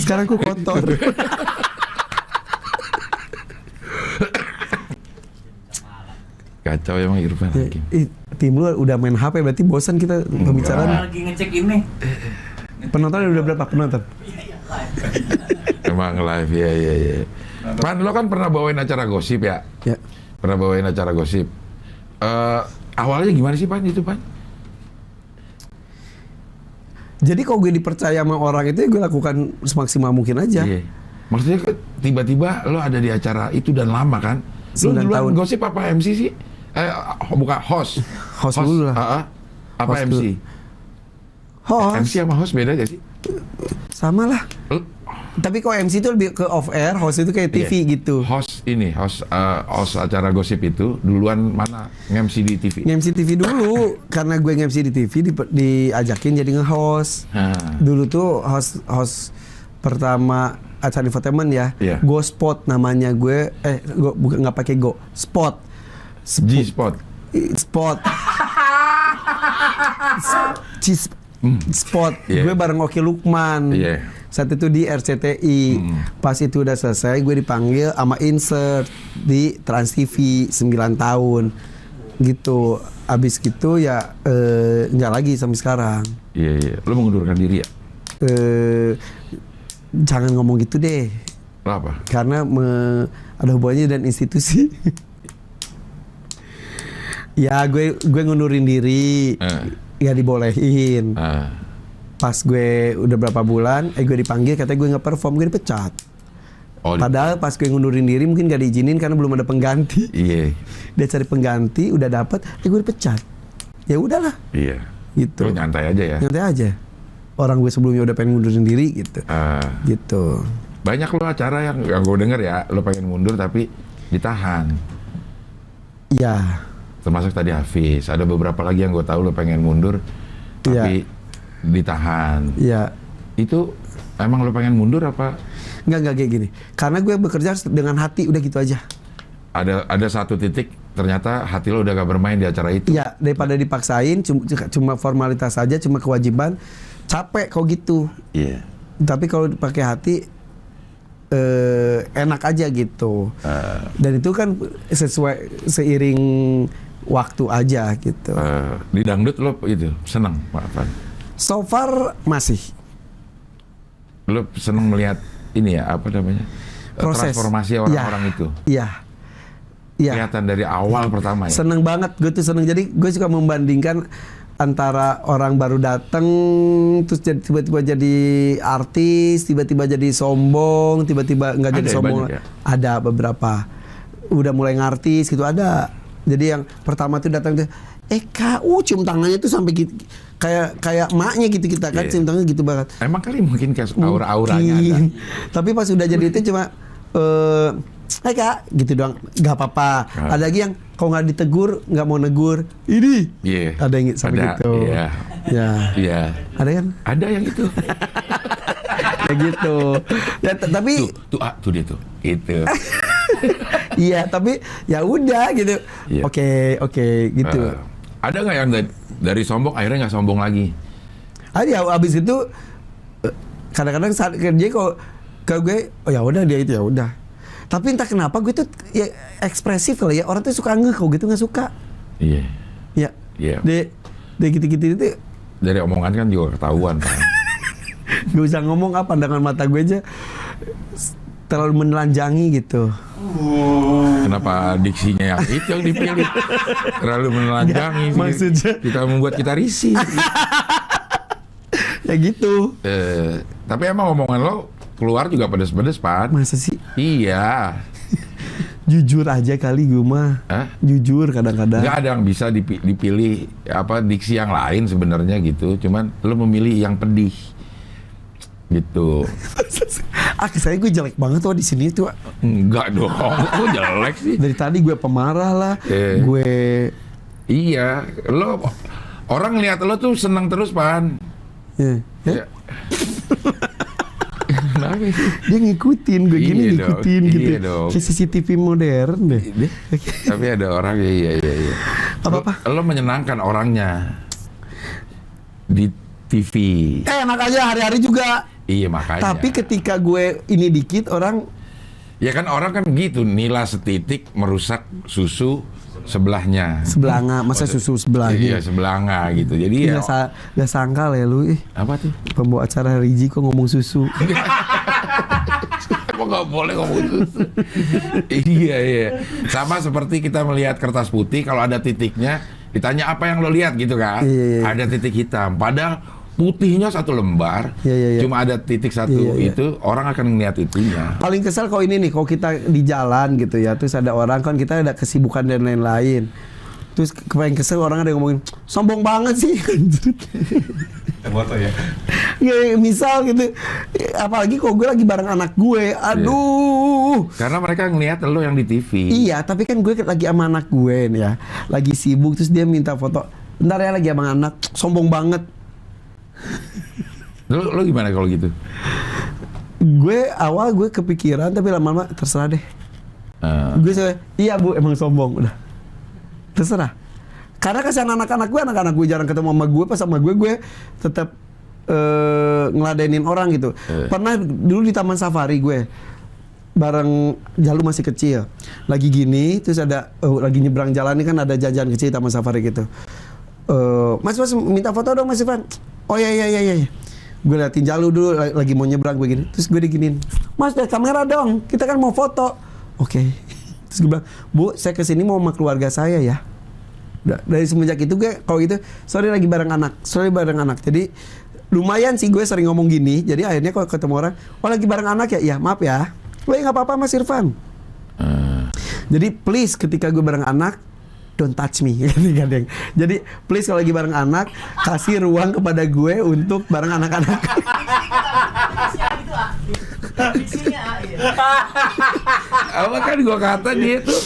Sekarang aku kotor. Kacau emang Irfan lagi. Tim lu udah main HP, berarti bosan kita pembicaraan. Lagi ngecek ini. Penonton udah berapa penonton? Emang live, iya. Pan, lo kan pernah bawain acara gosip ya? Ya. Pernah bawain acara gosip. Awalnya gimana sih Pan itu Pan? Jadi kalau gue dipercaya sama orang itu ya gue lakukan semaksimal mungkin aja. Iya. Maksudnya tiba-tiba lo ada di acara itu dan lama kan? Lo 9 duluan tahun. gosip apa MC sih? Bukan host. Host dulu lah. Apa Host MC? Host, MC sama host beda gak sih? sama lah. Lo- Tapi kok MC itu lebih ke off air, host itu kayak TV Iya. gitu. Host acara gosip itu duluan mana nge-MC di TV? Nge-MC TV dulu, karena gue nge-MC di TV diajakin jadi nge-host. Nah, Dulu tuh host pertama acara infotainment ya, Iya. Go Spot namanya gue, bukan nggak pakai Go, Spot, G-Spot. Spot, Spot. Iya. Gue bareng Oki Lukman. Iya. Saat itu di RCTI. Pas itu udah selesai, gue dipanggil sama insert di Trans TV 9 tahun. Gitu. Abis gitu ya nggak lagi sampai sekarang. Iya. Lo mengundurkan diri ya? Jangan ngomong gitu deh. Lo apa? Karena ada hubungannya dan institusi. Ya gue ngundurin diri. Ya dibolehin. Pas gue udah berapa bulan, gue dipanggil, katanya gue nggak perform, gue dipecat. Oh, Padahal pas gue ngundurin diri mungkin gak diizinin karena belum ada pengganti. Iya. Dia cari pengganti, udah dapet, gue dipecat. Ya udahlah, Iya. gitu. Lo nyantai aja ya? Nyantai aja. Orang gue sebelumnya udah pengen ngundurin diri gitu. Gitu. Banyak lo acara yang gue denger ya, lo pengen mundur tapi ditahan. Ya, Termasuk tadi Hafiz. Ada beberapa lagi yang gue tahu lo pengen mundur tapi ditahan. ya. Itu emang lo pengen mundur apa? Nggak kayak gini. Karena gue bekerja dengan hati, udah gitu aja. Ada satu titik ternyata hati lo udah gak bermain di acara itu. Ya, daripada dipaksain, cuma formalitas saja, cuma kewajiban. Capek kok gitu. Iya. Tapi kalau pakai hati enak aja gitu. Dan itu kan sesuai seiring waktu aja gitu. Di dangdut lo itu seneng apa? So far masih Lo seneng melihat ini ya apa namanya? proses Transformasi orang-orang itu. Iya. Iya. Kelihatan dari awal pertama ya. Seneng banget, gue tuh seneng. Jadi gue suka membandingkan antara orang baru dateng terus tiba-tiba jadi artis, tiba-tiba jadi sombong, tiba-tiba nggak jadi Ada ya, sombong. banyak ya? Ada beberapa. Udah mulai ngartis gitu ada. Jadi yang pertama tuh datang tuh, Kak, cium tangannya tuh sampai gitu, kayak emaknya gitu kita kan, Iya. cium tangannya gitu banget. Emang kali mungkin kayak aura-auranya ada. Mungkin. Tapi pas udah jadi itu cuma Hai Kak, gitu doang, nggak apa-apa. Ada lagi yang kalau nggak ditegur, nggak mau negur, ini. Iya. Ada yang sampai Ada, gitu. iya. Ya. Iya. Ada kan? Ada yang itu. Kayak gitu. Ya, tapi Tuh dia tuh. Itu. iya, tapi ya udah gitu. Iya. Oke, gitu. Ada nggak yang dari sombong akhirnya nggak sombong lagi? Aja abis itu kadang-kadang saat kerja kok ke gue, oh ya udah dia itu ya udah. Tapi entah kenapa gue tuh ya ekspresif kali ya, orang tuh suka ngeh kok gitu, nggak suka. Iya. Ya. Iya. Dia gitu-gitu itu Dari omongan kan juga ketahuan kan. gak usah ngomong apa, pandangan mata gue aja terlalu menelanjangi gitu. Kenapa diksinya yang itu yang dipilih? Terlalu menelanjangi. Nggak, maksudnya. Kita membuat kita risih. Ya gitu. Tapi emang omongan lo keluar juga pedes-pedes, Pan. Masa sih? Iya. Jujur aja kali gue mah. Hah? Jujur kadang-kadang. Nggak ada yang bisa dipilih apa diksi yang lain sebenarnya gitu. Cuman lo memilih yang pedih. Gitu. Saya gue jelek banget tuh di sini tuh. Enggak dong. Kok jelek sih? Dari tadi gue pemarah lah. Gue Iya, lo orang lihat lo tuh senang terus, Pan. Ya. Kenapa sih? Dia ngikutin gue gini, Iya ngikutin dong, gitu. iya dong. Kayak CCTV modern deh. Tapi ada orang iya. Apa-apa? Lo menyenangkan orangnya di TV. Enak aja hari-hari juga. Iya makanya. Tapi ketika gue ini dikit orang ya kan orang kan gitu, nila setitik merusak susu sebelahnya. sebelanga, masa susu sebelahnya. Iya sebelanga gitu. Jadi ya Gak sangka ya lu, apa tuh? pembawa acara Riji kok ngomong susu. Kok nggak boleh ngomong susu? Iya. Sama seperti kita melihat kertas putih, kalau ada titiknya, ditanya apa yang lo lihat gitu kan? Iya. Ada titik hitam. Padahal putihnya satu lembar, Iya. cuma ada titik satu Iya. itu, orang akan ngeliat itunya. Paling kesel kalau ini nih, kalau kita di jalan gitu ya, terus ada orang kan kita ada kesibukan dan lain-lain. Terus paling kesel orang ada yang ngomongin, sombong banget sih. Foto ya. Ya, misal gitu, apalagi kalau gue lagi bareng anak gue, aduh. Karena mereka ngeliat lo yang di TV. Iya, tapi kan gue lagi sama anak gue nih ya, lagi sibuk terus dia minta foto. Bentar ya lagi sama anak, sombong banget. Lo gimana kalau gitu? Gue awal gue kepikiran tapi lama-lama terserah deh. Gue iya bu emang sombong udah. Terserah. Karena kasihan anak-anak gue jarang ketemu sama gue, pas sama gue tetap ngeladenin orang gitu. Pernah dulu di Taman Safari gue bareng Jalu masih kecil. Lagi gini terus ada lagi nyebrang jalan ini kan ada jajan kecil Taman Safari gitu. Mas minta foto dong Mas Irfan. Oh iya. Gue liatin Jalu dulu lagi mau nyebrang gue gini. Terus gue diginin. Mas lihat kamera dong. Kita kan mau foto. Oke. Terus gue bilang, Bu, saya kesini mau sama keluarga saya ya. Udah, dari semenjak itu gue kalau gitu, sorry bareng anak. Jadi lumayan sih gue sering ngomong gini. Jadi akhirnya kalau ketemu orang, oh lagi bareng anak ya? Iya, maaf ya. Gue nggak apa-apa Mas Irfan. Jadi please ketika gue bareng anak, don't touch me. Jadi please kalau lagi bareng anak, kasih ruang kepada gue untuk bareng anak-anak. Gitu ah. Di sini ah. Iya. Apa kan gue kata dia tuh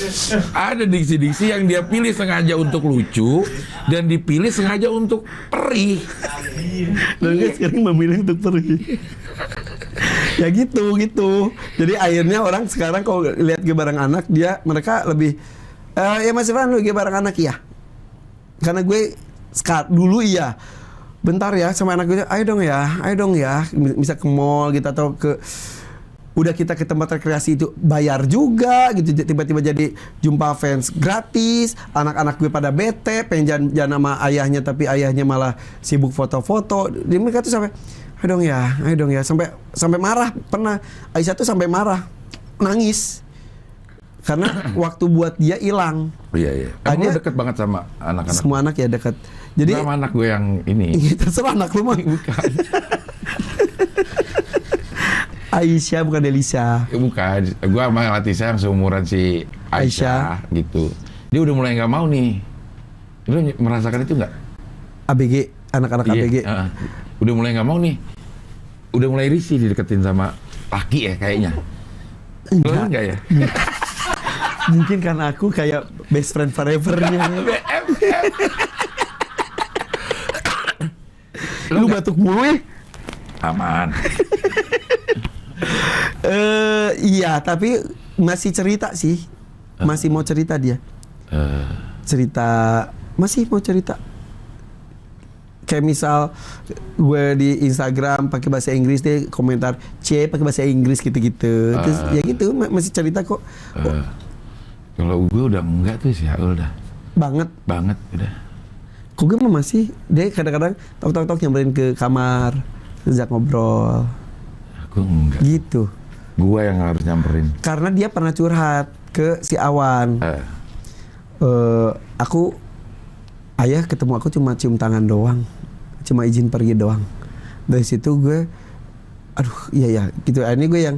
ada diksi-diksi yang dia pilih sengaja untuk lucu dan dipilih sengaja untuk perih. Dan gue sekarang memilih untuk pergi. Ya gitu. Jadi akhirnya orang sekarang kalau lihat gue bareng anak mereka lebih ya Mas Irfan lu gue bareng anak ya. Karena gue dulu iya. Bentar ya sama anak gue, ayo dong ya. Bisa ke mall gitu atau udah kita ke tempat rekreasi itu bayar juga gitu, tiba-tiba jadi jumpa fans gratis, anak-anak gue pada bete pengen jalan sama ayahnya tapi ayahnya malah sibuk foto-foto. Dia mereka tuh sampai ayo dong ya sampai marah. Pernah Aisyah tuh sampai marah nangis karena waktu buat dia hilang. Iya. Kamu deket banget sama anak-anak. Semua anak ya deket. Jadi sama anak gue yang ini. Terserah anak lu mah. Bukan. Aisyah bukan Elisa. Bukan. Gue sama Latisa yang seumuran si Aisyah gitu. Dia udah mulai nggak mau nih. Lu merasakan itu nggak? ABG, anak-anak Iya, ABG. Udah mulai nggak mau nih. Udah mulai risih dideketin sama laki ya kayaknya. Enggak ya? Mungkin karena aku kayak best friend forever-nya. Lu batuk mulu ya? Aman. Iya, tapi masih cerita sih. Masih mau cerita dia. Masih mau cerita. Kayak misal gue di Instagram pakai bahasa Inggris, dia komentar pakai bahasa Inggris gitu-gitu. Terus ya gitu masih cerita kok. Kalau gue udah enggak tuh sih, udah. Banget udah. Kok gue masih dia kadang-kadang tok nyamperin ke kamar, sejak ngobrol. Aku enggak. Gitu. Gue yang harus nyamperin. Karena dia pernah curhat ke si Awan. Ayah ketemu aku cuma cium tangan doang, cuma izin pergi doang. Dari situ gue, aduh iya gitu. Akhirnya gue yang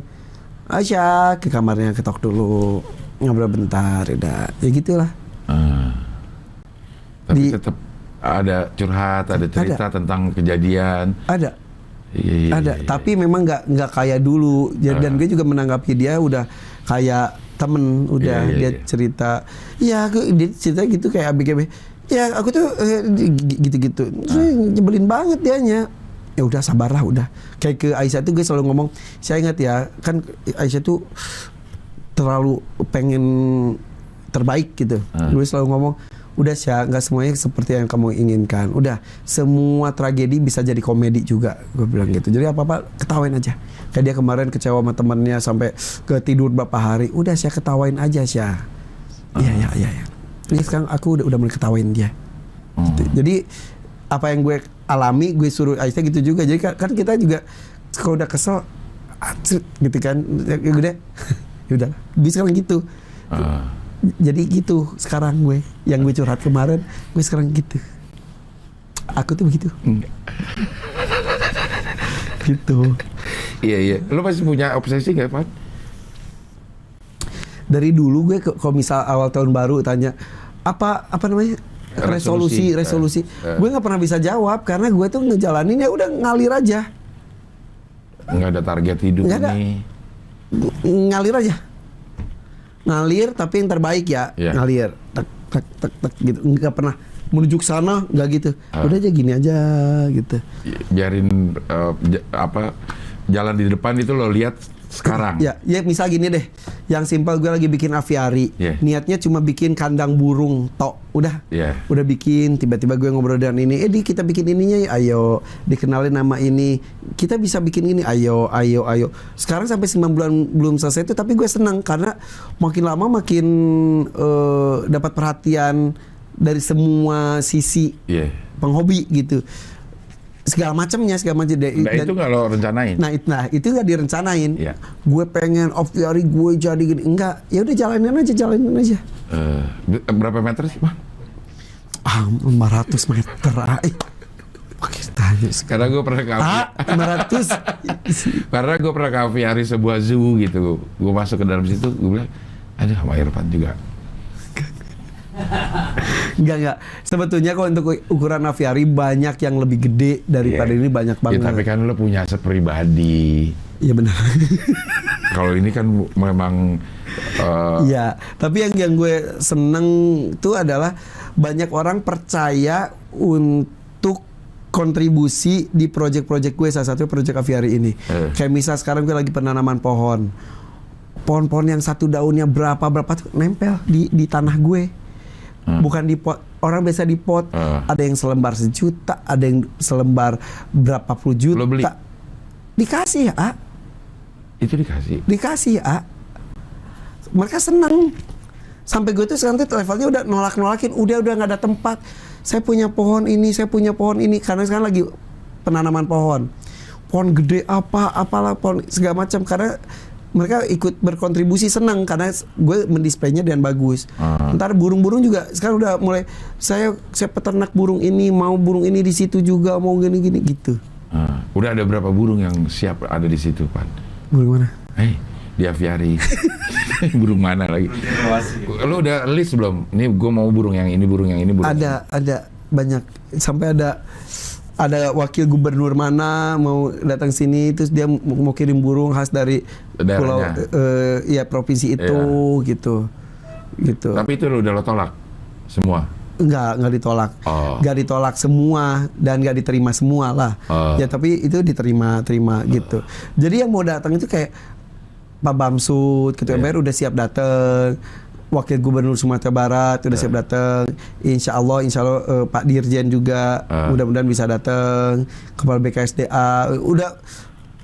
Aisyah ke kamarnya, ketok dulu, ngobrol bentar, udah ya gitulah. Tapi tetap ada curhat, ada cerita tentang kejadian. Ada. Iya. Tapi memang nggak kayak dulu. Dan gue juga menanggapi dia udah kayak temen, udah dia cerita. Iya, dia cerita gitu kayak ABG. Ya aku tuh gitu-gitu. Nyebelin banget dianya. Ya udah sabarlah udah. Kayak ke Aisyah tuh gue selalu ngomong, saya ingat ya, kan Aisyah tuh terlalu pengen terbaik gitu. Gue selalu ngomong, udah Syah, nggak semuanya seperti yang kamu inginkan. Udah, semua tragedi bisa jadi komedi juga. Gue bilang gitu. Jadi apa-apa ketawain aja. Kayak dia kemarin kecewa sama temennya sampai ke tidur berapa hari. Udah Syah, ketawain aja Syah. Iya. Ini sekarang aku udah mulai ketawain dia. Jadi apa yang gue alami gue suruh Aisyah gitu juga. Jadi kan kita juga kalau udah kesel gitu kan, ya udah gue sekarang gitu. Jadi gitu sekarang gue yang gue curhat kemarin, gue sekarang gitu. Aku tuh begitu. Enggak. Gitu. Iya. Lu masih punya obsesi nggak, Pan? Dari dulu gue kalau misal awal tahun baru tanya apa namanya resolusi. Gue nggak pernah bisa jawab karena gue tuh ngejalanin ya udah ngalir aja. Nggak ada target hidup Nggak ada. ini. Ngalir aja. Ngalir tapi yang terbaik ya. Iya. Ngalir. Tek gitu. Nggak pernah menuju ke sana, nggak gitu. Udah aja gini aja gitu. Biarin jalan di depan itu lo lihat sekarang. Ya misal gini deh. Yang simpel gue lagi bikin aviari. Yeah. Niatnya cuma bikin kandang burung tok. Udah. Yeah. Udah bikin, tiba-tiba gue ngobrol dengan ini. Kita bikin ininya ya, ayo. Dikenalin nama ini. Kita bisa bikin ini, ayo. Sekarang sampai 9 bulan belum selesai itu, tapi gue senang karena makin lama makin dapat perhatian dari semua sisi penghobi gitu. Segala macamnya. Nah, itu nggak lo rencanain? Nah itu nggak direncanain. Iya. Gue pengen aviari gue jadi gini. Enggak, ya udah jalanin aja. Berapa meter sih, Bang? 500 meter. Pakai tanya. Karena gue pernah ke 500. karena gue pernah ke aviari sebuah zoo gitu. Gue masuk ke dalam situ, gue bilang, aduh sama Irfan juga. Enggak. Sebetulnya kalau untuk ukuran aviari banyak yang lebih gede daripada ini, banyak banget. Ya, tapi kan lo punya aset pribadi. Iya benar. Kalau ini kan memang Iya, tapi yang gue seneng itu adalah banyak orang percaya untuk kontribusi di proyek-proyek gue, salah satu proyek aviari ini. Kayak misal sekarang gue lagi penanaman pohon. Pohon-pohon yang satu daunnya berapa tuh nempel di tanah gue. Bukan di pot. Orang biasa di pot. Ada yang selembar 1 juta, ada yang selembar berapa puluh juta. Lo beli? Dikasih ya. Itu dikasih. Dikasih ya. Mereka senang. Sampai gue tuh sekarang tuh levelnya udah nolak-nolakin. Udah nggak ada tempat. Saya punya pohon ini. Karena sekarang lagi penanaman pohon. Pohon gede apalah pohon segala macam. Karena mereka ikut berkontribusi, senang karena gue mendisplaynya dan bagus. Ntar burung-burung juga sekarang udah mulai saya peternak burung ini, mau burung ini di situ juga, mau gini-gini gitu. Udah ada berapa burung yang siap ada di situ, Pan? Burung mana? Di aviari. Burung mana lagi? Lo udah list belum? Ini gue mau burung yang ini, burung yang ini, burung. Ada banyak. Sampai ada wakil gubernur mana mau datang sini, terus dia mau kirim burung khas dari pulau provinsi itu, gitu. Tapi itu lo tolak semua? Nggak ditolak. Nggak ditolak semua dan nggak diterima semua lah. Ya tapi itu diterima gitu. Jadi yang mau datang itu kayak Pak Bamsud, Ketua MPR udah siap datang. Wakil Gubernur Sumatera Barat udah siap datang. Insya Allah Pak Dirjen juga mudah-mudahan bisa datang. Kepala BKSDA udah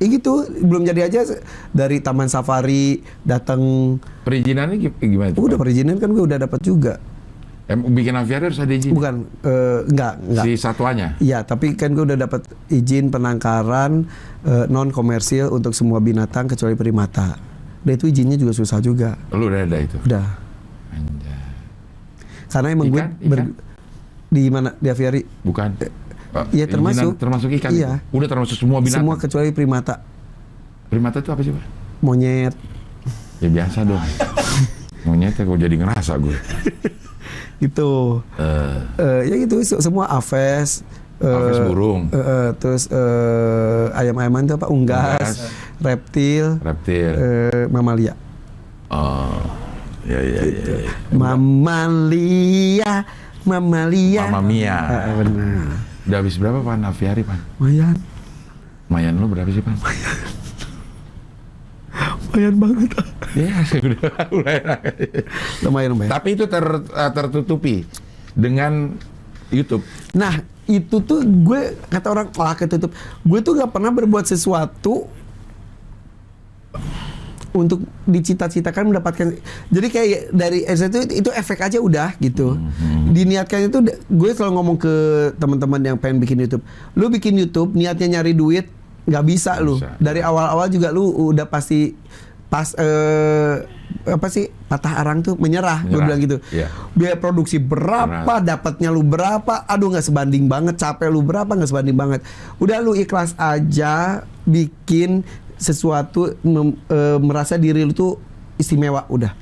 gitu, belum jadi aja dari Taman Safari datang. Perizinannya gimana? Udah perizinan kan gue udah dapat juga. Bikin aviari harus ada izin? Bukan, enggak. Si satwanya? Iya, tapi kan gue udah dapat izin penangkaran non komersil untuk semua binatang kecuali primata. Dan itu izinnya juga susah juga. Lu udah ada itu? Udah. Anjay. Karena emang ikan? Di mana? Di aviari? Bukan. Iya termasuk. Termasuk ikan? Iya. Udah termasuk semua binatang? Semua kecuali primata. Primata itu apa sih, Pak? Monyet. Ya biasa dong. Monyetnya kok jadi ngerasa gue. Itu. Ya gitu, semua aves. Aves burung. Terus ayam-ayaman itu apa? Unggas. Reptil. Mamalia. Ya. Mamalia. Mamma Mia. Benar. Udah habis berapa, Pan, aviari, Pan? Mayan lu berapa sih, Pan? Lumayan banget. Ya, Lumayan. Tapi itu tertutupi dengan YouTube. Nah, itu tuh gue kata orang ketutup. Gue tuh gak pernah berbuat sesuatu untuk dicita-citakan mendapatkan. Jadi kayak dari itu efek aja udah gitu. Diniatkan itu, gue selalu ngomong ke teman-teman yang pengen bikin YouTube. Lu bikin YouTube niatnya nyari duit, nggak bisa lu. Dari awal-awal juga lu udah pasti patah arang tuh menyerah. Gue bilang gitu. Biaya produksi berapa, dapatnya lu berapa, aduh nggak sebanding banget. Capek lu berapa, nggak sebanding banget. Udah lu ikhlas aja, bikin sesuatu merasa diri lu tuh istimewa udah.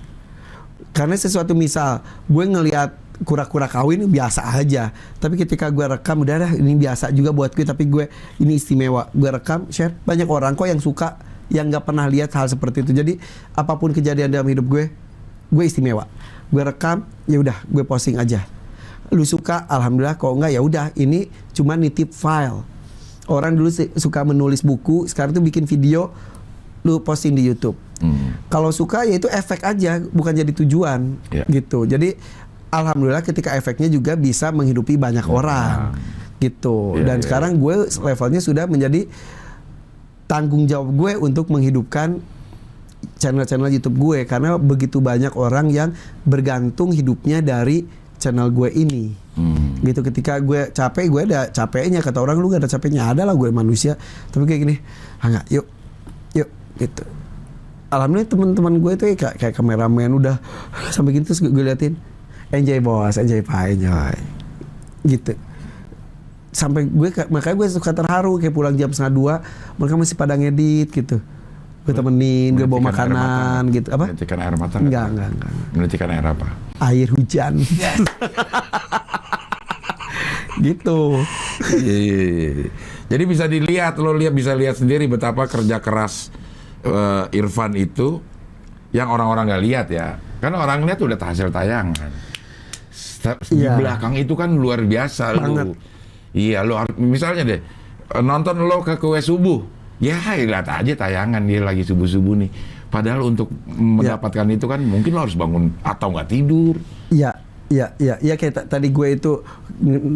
Karena sesuatu misal gue ngelihat kura-kura kawin biasa aja, tapi ketika gue rekam udah dah ini biasa juga buat gue, tapi gue ini istimewa, gue rekam share, banyak orang kok yang suka yang nggak pernah lihat hal seperti itu. Jadi apapun kejadian dalam hidup gue istimewa, gue rekam ya udah gue posting aja. Lu suka alhamdulillah, kalau enggak ya udah ini cuma nitip file. Orang dulu suka menulis buku, sekarang tuh bikin video lu posting di YouTube. Kalau suka ya itu efek aja, bukan jadi tujuan gitu. Jadi alhamdulillah ketika efeknya juga bisa menghidupi banyak orang gitu. Dan sekarang gue levelnya sudah menjadi tanggung jawab gue untuk menghidupkan channel-channel YouTube gue, karena begitu banyak orang yang bergantung hidupnya dari channel gue ini. Gitu, ketika gue capek, gue ada capeknya. Kata orang lu gak ada capeknya, ada lah, gue manusia. Tapi kayak gini, enggak, yuk gitu. Alhamdulillah teman-teman gue tuh kayak kameramen udah sampai gitu, terus gue liatin, enjoy bos, enjoy pak, enjoy gitu. Sampai makanya gue suka terharu, kayak pulang jam 1:30 mereka masih pada ngedit gitu. Gue temenin, gue bawa makanan gitu. Apa? Menitikan air mata? Enggak. Menitikan air apa? Air hujan. Gitu. Iya. Jadi bisa dilihat, bisa lihat sendiri betapa kerja keras Irfan itu yang orang-orang nggak lihat ya. Kan orang lihat udah hasil tayangan. Di belakang itu kan luar biasa. Banget. Iya, lu misalnya deh nonton lo ke kue subuh, ya lihat aja tayangan dia lagi subuh-subuh nih. Padahal untuk mendapatkan itu kan mungkin lo harus bangun atau nggak tidur. Iya kayak tadi gue itu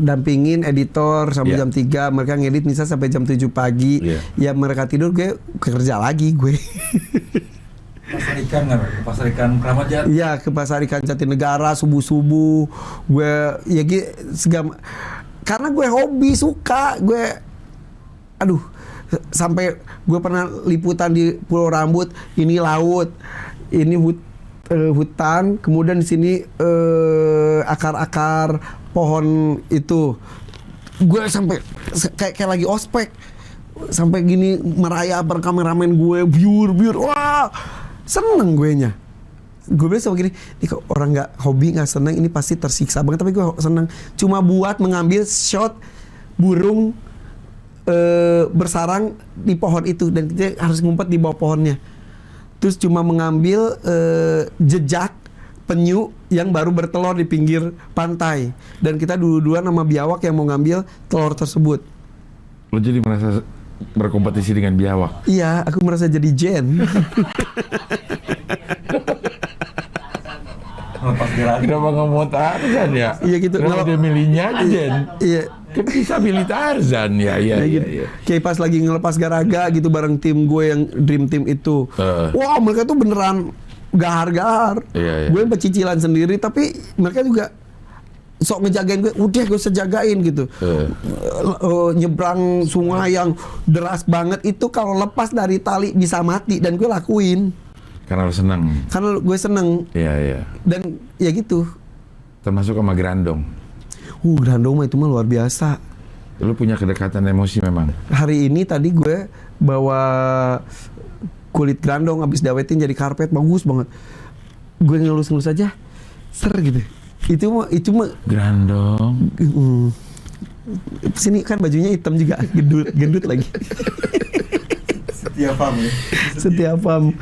dampingin editor sampai jam 3, mereka ngedit misal sampai jam 7 pagi. Ya mereka tidur, gue kerja lagi gue. Pasar ikan nggak? Pasar ikan Kramat Jati. Iya, ke pasar ikan Jatinegara subuh-subuh. Gue karena gue hobi, suka gue. Aduh, sampai gue pernah liputan di Pulau Rambut, ini laut, ini hutan, kemudian di sini akar-akar pohon itu. Gue sampai kayak lagi ospek, sampai gini merayap kameramen gue, biur, wah seneng gue nya. Gue bilang sama gini, ini kok orang nggak hobi, nggak seneng, ini pasti tersiksa banget. Tapi gue seneng, cuma buat mengambil shot burung bersarang di pohon itu, dan kita harus ngumpet di bawah pohonnya. Terus cuma mengambil jejak penyu yang baru bertelur di pinggir pantai, dan kita dua-dua sama biawak yang mau ngambil telur tersebut. Lo jadi merasa berkompetisi dengan biawak? Iya, aku merasa jadi Jen. Kenapa nggak mau Tarzan ya? Iya gitu. Kenapa dia milihnya aja Jen? Iya. Kan bisa milih Tarzan ya. Iya. Kayak pas lagi ngelepas garaga gitu bareng tim gue yang Dream Team itu. Wah, mereka tuh beneran gahar-gahar. Iya. Gue pecicilan sendiri, tapi mereka juga sok ngejagain gue. Udah gue sejagain gitu. Nyebrang sungai yang deras banget itu kalau lepas dari tali bisa mati, dan gue lakuin. Karena lo seneng. Karena gue seneng. Iya. Dan ya gitu. Termasuk sama Grandong. Grandong mah itu mah luar biasa. Lu punya kedekatan emosi memang. Hari ini tadi gue bawa kulit grandong habis dawetin jadi karpet, bagus banget. Gue ngelus-ngelus aja, ser gitu. Itu mah Grandong. Sini kan bajunya hitam juga, gendut lagi. Setiap pam.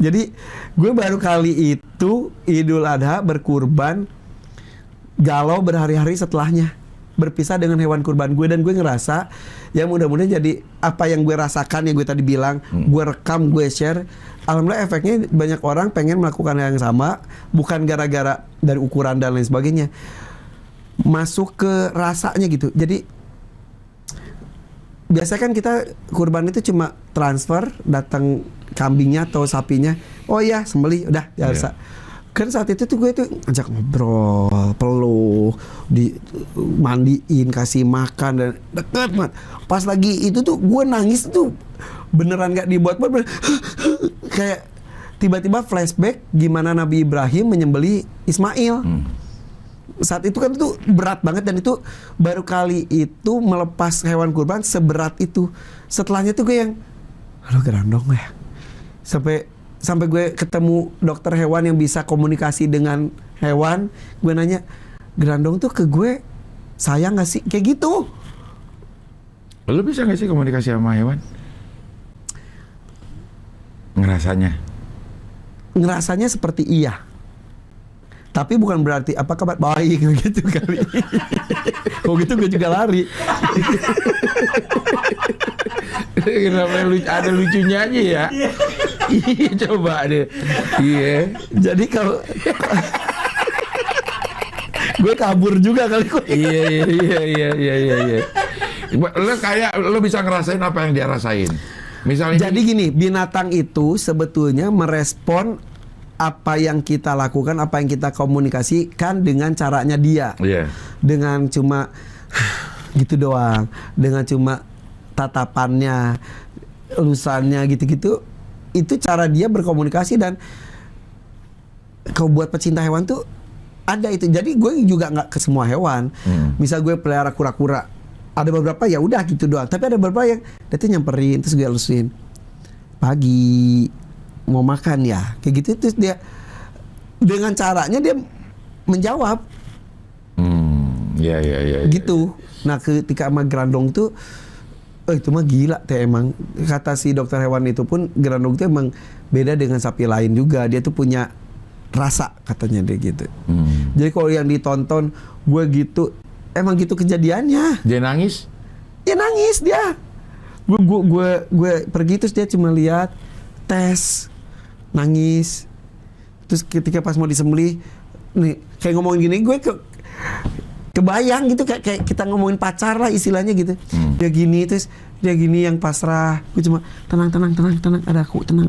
Jadi gue baru kali itu Idul Adha berkurban, galau berhari-hari setelahnya, berpisah dengan hewan kurban gue, dan gue ngerasa ya mudah-mudahan jadi apa yang gue rasakan, yang gue tadi bilang, gue rekam, gue share. Alhamdulillah efeknya banyak orang pengen melakukan hal yang sama, bukan gara-gara dari ukuran dan lain sebagainya, masuk ke rasanya gitu. Jadi biasanya kan kita kurban itu cuma transfer, datang kambingnya atau sapinya, oh iya sembelih, udah biasa. Kan saat itu tuh gue tuh ajak ngobrol, peluk, mandiin, kasih makan, dan deket banget. Pas lagi itu tuh gue nangis tuh beneran gak dibuat-buat, kayak tiba-tiba flashback gimana Nabi Ibrahim menyembelih Ismail. Saat itu kan tuh berat banget, dan itu baru kali itu melepas hewan kurban seberat itu. Setelahnya tuh gue yang aduh gerandong ya. Sampai gue ketemu dokter hewan yang bisa komunikasi dengan hewan, gue nanya, gerandong tuh ke gue sayang gak sih? Kayak gitu. Lu bisa gak sih komunikasi sama hewan? Ngerasanya Seperti iya. Tapi bukan berarti apa kabar baik gitu kali. Kalau gitu gue juga lari. Kenapa ada lucunya aja ya? Iya coba deh. Iya. Jadi kalau gue kabur juga kali kok. Iya. Lo bisa ngerasain apa yang dia rasain. Misalnya. Jadi gini, binatang itu sebetulnya merespon apa yang kita lakukan, apa yang kita komunikasikan dengan caranya dia. Iya. Dengan cuma gitu doang, dengan cuma tatapannya, elusannya gitu-gitu, itu cara dia berkomunikasi. Dan kalau buat pecinta hewan tuh ada itu. Jadi gue juga nggak ke semua hewan. Misal gue pelihara kura-kura, ada beberapa ya udah gitu doang. Tapi ada beberapa yang dia tuh nyamperin, terus gue halusin, pagi mau makan ya, kayak gitu. Terus dia dengan caranya dia menjawab. Iya. Gitu. Nah ketika sama gerandong tuh, itu mah gila teh emang. Kata si dokter hewan itu pun, gerandong itu emang beda dengan sapi lain juga. Dia tuh punya rasa katanya dia gitu. Jadi kalau yang ditonton gue gitu, emang gitu kejadiannya. Dia nangis? Dia nangis dia. Gue pergi terus dia cuma lihat, tes, nangis. Terus ketika pas mau disembelih, nih kayak ngomongin gini, gue kebayang gitu kayak kita ngomongin pacar lah istilahnya gitu. Dia gini, terus dia gini yang pasrah. Gue cuma tenang, ada aku, tenang.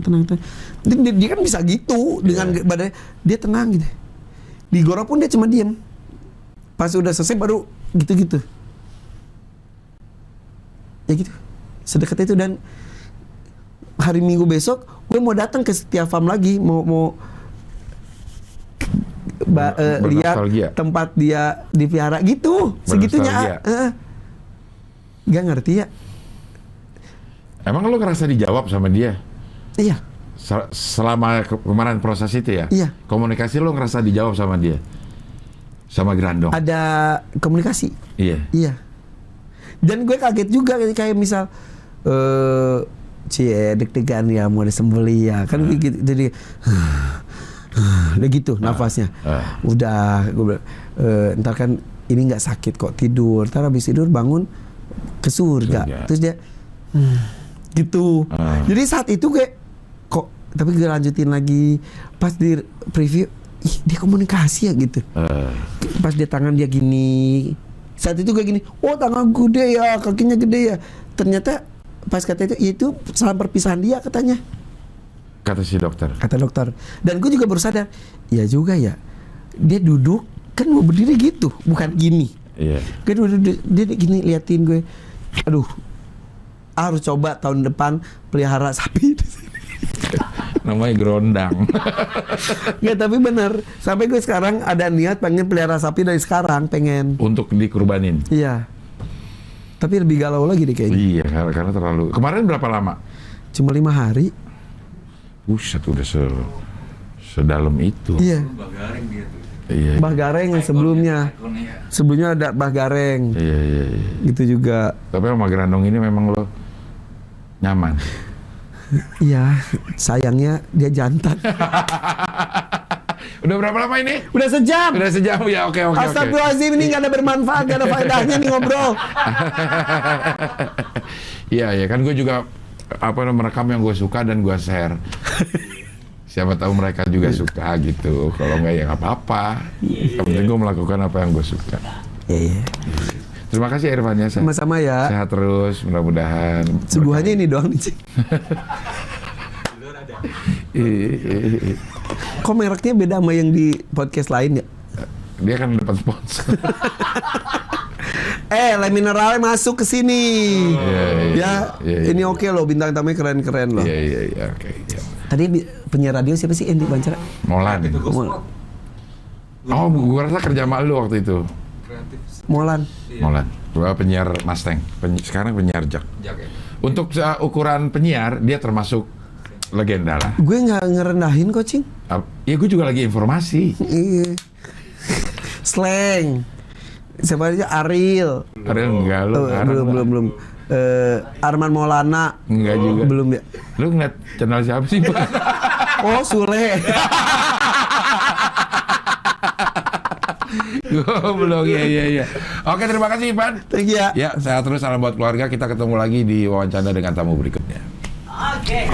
Dia kan bisa gitu dengan badannya, dia tenang gitu. Digorok pun dia cuma diem. Pas udah selesai baru gitu-gitu. Ya gitu. Sedekat itu. Dan hari Minggu besok gue mau datang ke Setia Farm lagi, mau lihat tempat dia dipelihara gitu. Segitunya. Gak ngerti ya. Emang lo ngerasa dijawab sama dia? Iya. Selama kemarin proses itu ya? Iya. Komunikasi lo ngerasa dijawab sama dia? Sama gerandong? Ada komunikasi. Iya. Dan gue kaget juga kayak misal deg-degan ya mau disembelih ya kan gitu. Jadi udah gitu nafasnya. Udah gue bilang, ntar kan ini nggak sakit kok, tidur. Ntar habis tidur bangun ke surga. Terus dia gitu. Jadi saat itu gue kok, tapi gue lanjutin lagi pas di preview, ih dia komunikasi ya gitu. Pas dia tangan dia gini, saat itu gue gini, oh tangan gede ya, kakinya gede ya. Ternyata pas kata itu salam perpisahan dia katanya. Kata si dokter. Kata dokter. Dan gue juga baru sadar, iya juga ya. Dia duduk kan mau berdiri gitu, bukan gini. Iya. Gue duduk, dia gini liatin gue. Aduh, harus coba tahun depan pelihara sapi. Namanya gerondang. Nggak, tapi bener. Sampai gue sekarang ada niat pengen pelihara sapi dari sekarang, pengen. Untuk dikurbanin? Iya. Tapi lebih galau lagi deh kayaknya. Iya, karena terlalu. Kemarin berapa lama? Cuma 5 hari. Buset, udah sedalam itu. Iya. Mbah Gareng dia tuh. Iya. Mbah Gareng yang sebelumnya. Sebelumnya ada Mbah Gareng. Iya. Gitu juga. Tapi sama gerandong ini memang lo nyaman. Iya, sayangnya dia jantan. Udah berapa lama ini? Udah sejam. Udah sejam ya, oke. Astagfirullahaladzim, ini gak ada bermanfaat, gak ada faedahnya nih ngobrol. Iya, kan gue juga merekam yang gue suka dan gue share. Siapa tahu mereka juga suka gitu. Kalau nggak ya nggak apa-apa. Yang penting gue melakukan apa yang gue suka. Iya. Terima kasih Irfan ya. Sama-sama ya. Sehat terus, mudah-mudahan. Suguhannya ini doang nih, Cik. Kok mereknya beda sama yang di podcast lain ya? Dia kan dapat sponsor. Le Minerale masuk ke sini. Iya. Ini oke loh, bintang tamunya keren-keren loh. Iya, oke. Tadi penyiar radio siapa sih yang di Bancara? Molan. Oh, gue rasa kerja sama lu waktu itu. Molan. Molan. Gue penyiar Mustang. Sekarang penyiar Jak. Untuk ukuran penyiar dia termasuk legenda lah. Gue nggak ngerendahin kok, Cing. Ya gue juga lagi informasi. Iya. Slang. Siapa aja? Ariel. Ariel enggak lu. Belum. Arman Maulana. Enggak juga. Belum ya. Lu ngeliat channel siapa sih, Pak? Oh, Sule. Goblok, iya. Oke, terima kasih, Ivan. Thank you ya. Ya, sehat terus, salam buat keluarga. Kita ketemu lagi di wawancara dengan tamu berikutnya. Oke.